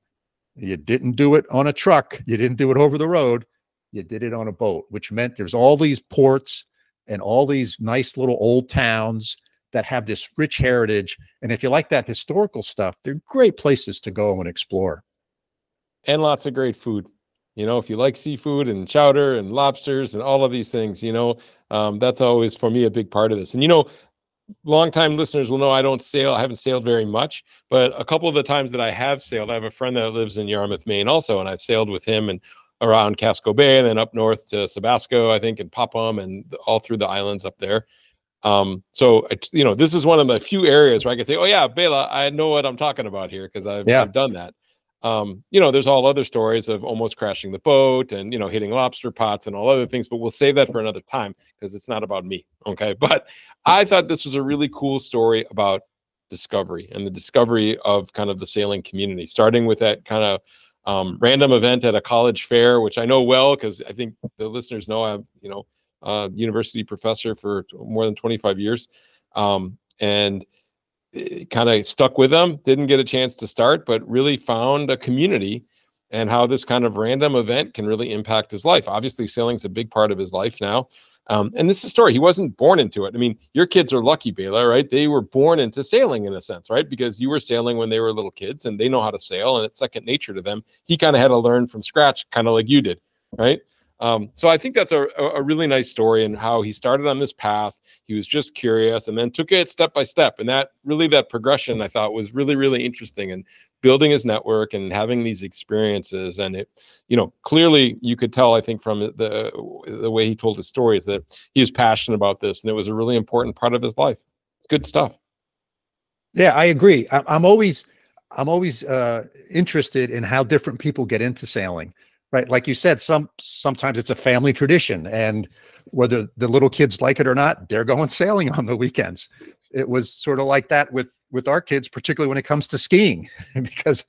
you didn't do it on a truck. You didn't do it over the road. You did it on a boat, which meant there's all these ports and all these nice little old towns that have this rich heritage. And if you like that historical stuff, they're great places to go and explore. And lots of great food. If you like seafood and chowder and lobsters and all of these things, that's always for me a big part of this. And longtime listeners will know I don't sail. I haven't sailed very much, but a couple of the times that I have sailed, I have a friend that lives in Yarmouth, Maine also, and I've sailed with him and around Casco Bay and then up north to Sabasco, I think, and Popham and all through the islands up there. So this is one of the few areas where I can say, oh yeah, Bela, I know what I'm talking about here because I've done that. There's all other stories of almost crashing the boat and, hitting lobster pots and all other things, but we'll save that for another time because it's not about me. Okay. But I thought this was a really cool story about discovery and the discovery of kind of the sailing community, starting with that kind of random event at a college fair, which I know well, because I think the listeners know I'm, a university professor for more than 25 years. And it kind of stuck with them, didn't get a chance to start, but really found a community and how this kind of random event can really impact his life. Obviously, sailing's a big part of his life now. And this is a story. He wasn't born into it. I mean, your kids are lucky, Bela, right? They were born into sailing in a sense, right? Because you were sailing when they were little kids and they know how to sail and it's second nature to them. He kind of had to learn from scratch, kind of like you did, right? So I think that's a really nice story and how he started on this path. He was just curious and then took it step by step. And that progression I thought was really, really interesting, and building his network and having these experiences. And it, clearly you could tell, I think, from the way he told his stories that he was passionate about this and it was a really important part of his life. It's good stuff. Yeah, I agree. I'm always interested in how different people get into sailing. Right. Like you said, sometimes it's a family tradition, and whether the little kids like it or not, they're going sailing on the weekends. It was sort of like that with our kids, particularly when it comes to skiing, because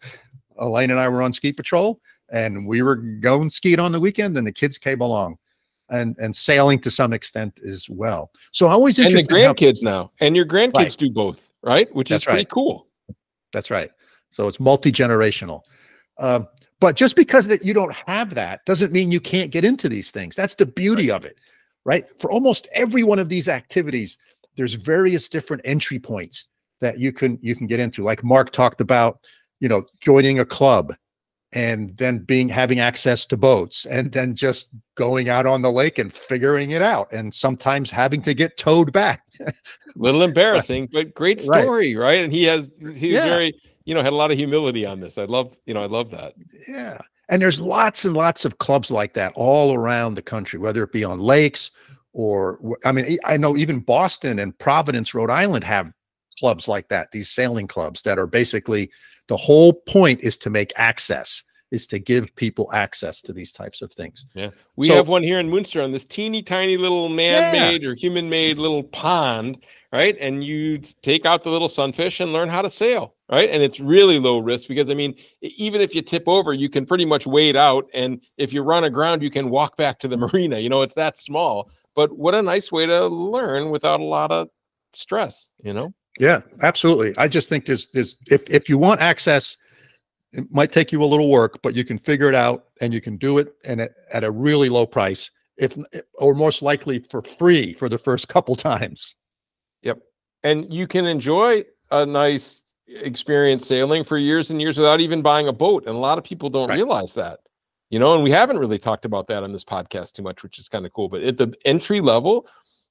Elaine and I were on ski patrol and we were going skiing on the weekend and the kids came along, and sailing to some extent as well. So I'm always interested. And the grandkids now, and your grandkids do both, right? Which is pretty cool. That's right. So it's multi-generational. But just because that you don't have that doesn't mean you can't get into these things. That's the beauty of it, right? For almost every one of these activities, there's various different entry points that you can get into. Like Mark talked about, joining a club and then having access to boats and then just going out on the lake and figuring it out, and sometimes having to get towed back. Little embarrassing, but great story, right? And he's very, had a lot of humility on this. I love that. Yeah. And there's lots and lots of clubs like that all around the country, whether it be on lakes or I mean, I know even Boston and Providence, Rhode Island have clubs like that, these sailing clubs that are basically, the whole point is to make access, is to give people access to these types of things. Yeah. We have one here in Munster on this teeny tiny little man-made or human-made little pond, right? And you take out the little sunfish and learn how to sail, right? And it's really low risk because, I mean, even if you tip over, you can pretty much wade out. And if you run aground, you can walk back to the marina. You know, it's that small. But what a nice way to learn without a lot of stress, you know? Yeah, absolutely. I just think there's if you want access, it might take you a little work, but you can figure it out and you can do it and at a really low price, or most likely for free for the first couple times. Yep. And you can enjoy a nice experience sailing for years and years without even buying a boat. And a lot of people don't realize that, you know, and we haven't really talked about that on this podcast too much, which is kind of cool. But at the entry level,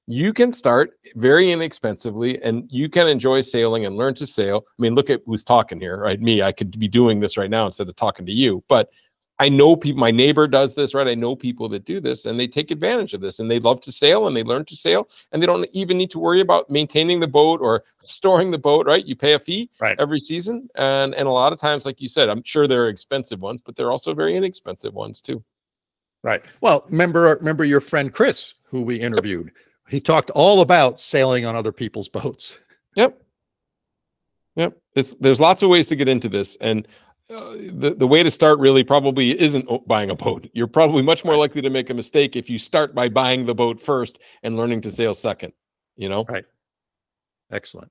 you can start very inexpensively and you can enjoy sailing and learn to sail. I mean, look at who's talking here, right? Me, I could be doing this right now instead of talking to you, but I know people, my neighbor does this, right? I know people that do this and they take advantage of this and they love to sail and they learn to sail and they don't even need to worry about maintaining the boat or storing the boat, right? You pay a fee every season. And a lot of times, like you said, I'm sure there are expensive ones, but there are also very inexpensive ones too. Right. Well, remember your friend Chris, who we interviewed. Yep. He talked all about sailing on other people's boats. Yep. There's lots of ways to get into this. And the way to start really probably isn't buying a boat. You're probably much more likely to make a mistake if you start by buying the boat first and learning to sail second, you know? Right. Excellent.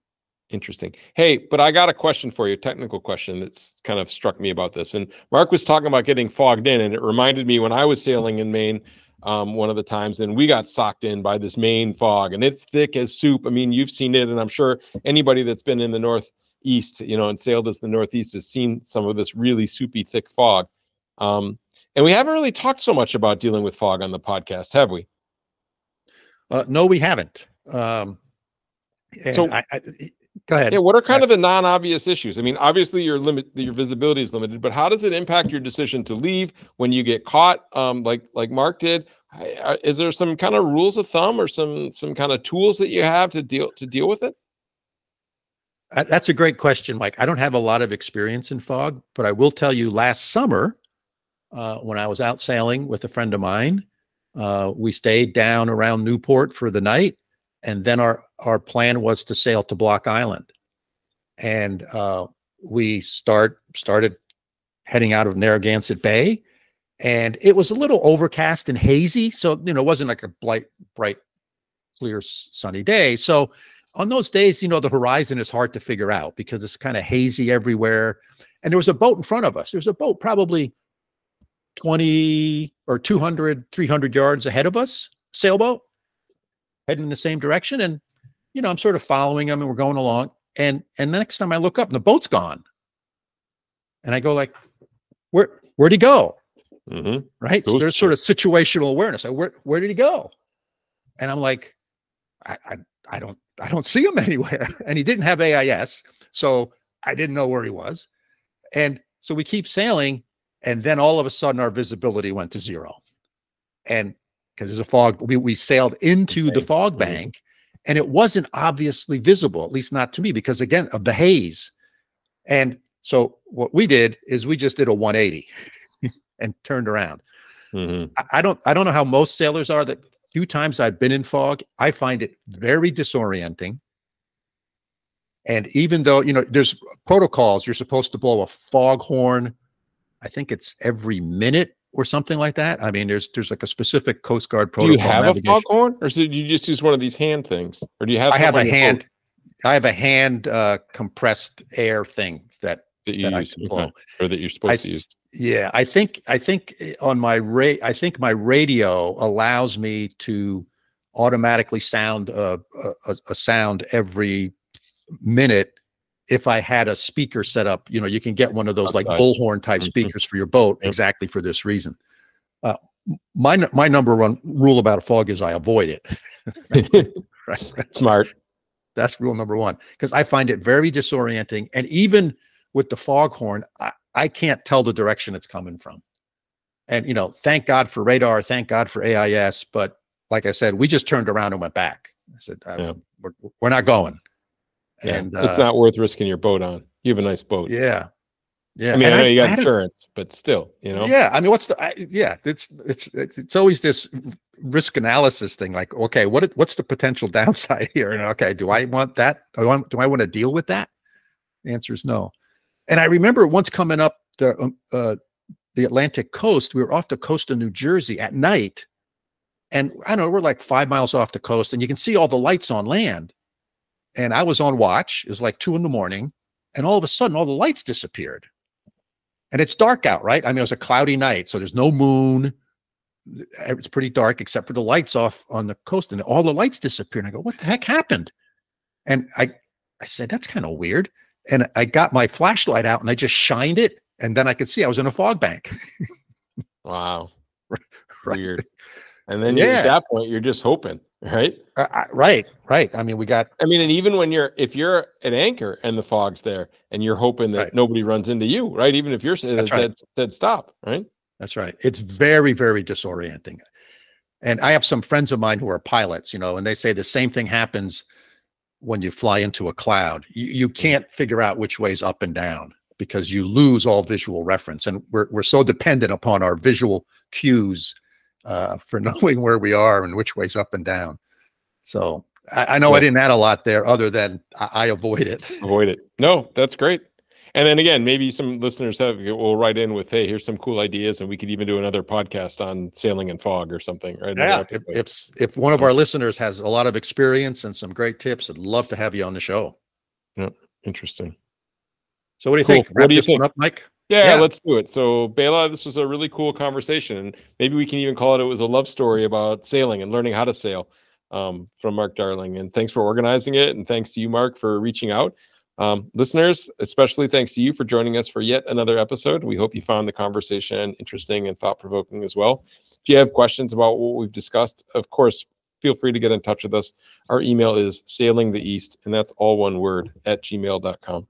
Interesting. Hey, but I got a question for you, a technical question that's kind of struck me about this. And Mark was talking about getting fogged in, and it reminded me when I was sailing in Maine, one of the times, and we got socked in by this Maine fog, and it's thick as soup. I mean, you've seen it, and I'm sure anybody that's been in the Northeast, you know, and sailed as the Northeast has seen some of this really soupy, thick fog. And we haven't really talked so much about dealing with fog on the podcast, have we? No, we haven't. So go ahead. Yeah, what are kind of the non-obvious issues? I mean, obviously your visibility is limited, but how does it impact your decision to leave when you get caught, like Mark did? Is there some kind of rules of thumb or some kind of tools that you have to deal with it? That's a great question, Mike. I don't have a lot of experience in fog, but I will tell you last summer, when I was out sailing with a friend of mine, we stayed down around Newport for the night. And then our plan was to sail to Block Island. And we started heading out of Narragansett Bay. And it was a little overcast and hazy. So, you know, it wasn't like a bright, clear, sunny day. So on those days, you know, the horizon is hard to figure out because it's kind of hazy everywhere. And there was a boat in front of us. There's a boat probably 20 or 200, 300 yards ahead of us, sailboat, heading in the same direction. And, you know, I'm sort of following them and we're going along. And the next time I look up and the boat's gone. And I go like, where'd he go? Mm-hmm. Right. So there's sort of situational awareness. Where did he go? And I'm like, I don't see him anywhere. And he didn't have AIS. So I didn't know where he was. And so we keep sailing. And then all of a sudden our visibility went to zero. And because there's a fog, we sailed into the fog bank and it wasn't obviously visible, at least not to me, because again, of the haze. And so what we did is we just did a 180 and turned around. Mm-hmm. I don't know how most sailors are. That few times I've been in fog, I find it very disorienting. And even though, you know, there's protocols, you're supposed to blow a fog horn. I think it's every minute or something like that. I mean, there's like a specific Coast Guard protocol. Do you have a foghorn, or did you just use one of these hand things, or do you have? I have a hand compressed air thing that you use, or that you're supposed to use. Yeah, I think on my radio allows me to automatically sound a sound every minute. If I had a speaker set up, you know, you can get one of those like bullhorn type speakers for your boat exactly for this reason. My number one rule about a fog is I avoid it. Right. Smart. That's rule number one, because I find it very disorienting. And even with the foghorn, I can't tell the direction it's coming from. And, you know, thank God for radar, thank God for AIS, but like I said, we just turned around and went back. I said, Yeah. we're not going. Yeah. And It's not worth risking your boat on. You have a nice boat. yeah. Yeah. I mean, And I know you got had insurance, but still, you know. yeah. I mean, it's always this risk analysis thing. Like, okay, what's the potential downside here? And okay, do I want that? Do I want to deal with that? The answer is no. And I remember once coming up the Atlantic coast, we were off the coast of New Jersey at night. And I don't know, we're like 5 miles off the coast and you can see all the lights on land. And I was on watch. It was like 2 a.m. And all of a sudden, all the lights disappeared. And it's dark out, right? I mean, it was a cloudy night, so there's no moon. It's pretty dark except for the lights off on the coast. And all the lights disappeared. And I go, what the heck happened? And I said, that's kind of weird. And I got my flashlight out and I just shined it. And then I could see I was in a fog bank. Wow. Right. Weird. And then Yeah. at that point, you're just hoping, right? Right. I mean, and even when if you're at anchor and the fog's there and you're hoping that right. nobody runs into you, right? Even if you're dead stop, right? That's right. It's very, very disorienting. And I have some friends of mine who are pilots, and they say the same thing happens when you fly into a cloud. You can't figure out which way's up and down because you lose all visual reference. And we're so dependent upon our visual cues for knowing where we are and which way's up and down. So I know I didn't add a lot there other than I avoid it. Avoid it. No, that's great. And then again, maybe some listeners will write in with, hey, here's some cool ideas, and we could even do another podcast on sailing in fog or something, right? Yeah. If one of our listeners has a lot of experience and some great tips, I'd love to have you on the show. Yeah. Interesting. So what do you think? What do you think? Up, Mike? Yeah, let's do it. So Bela, this was a really cool conversation, and maybe we can even call it was a love story about sailing and learning how to sail from Mark Darling. And thanks for organizing it, and thanks to you, Mark, for reaching out. Listeners, especially thanks to you for joining us for yet another episode. We hope you found the conversation interesting and thought-provoking as well. If you have questions about what we've discussed, of course, feel free to get in touch with us. Our email is sailingtheeast, and that's all one word, @gmail.com.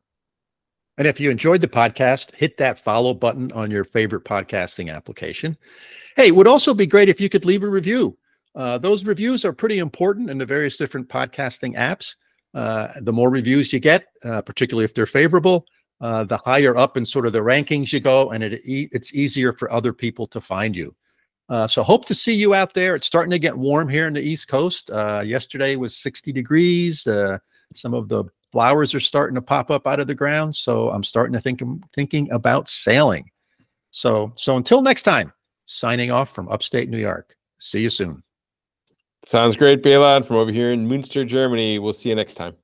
And if you enjoyed the podcast, hit that follow button on your favorite podcasting application. Hey, it would also be great if you could leave a review. Those reviews are pretty important in the various different podcasting apps. The more reviews you get, particularly if they're favorable, the higher up in sort of the rankings you go, and it's easier for other people to find you. So hope to see you out there. It's starting to get warm here in the East Coast. Yesterday was 60 degrees. Some of the flowers are starting to pop up out of the ground. So I'm starting to thinking about sailing. So until next time, signing off from upstate New York. See you soon. Sounds great, Bela. From over here in Münster, Germany. We'll see you next time.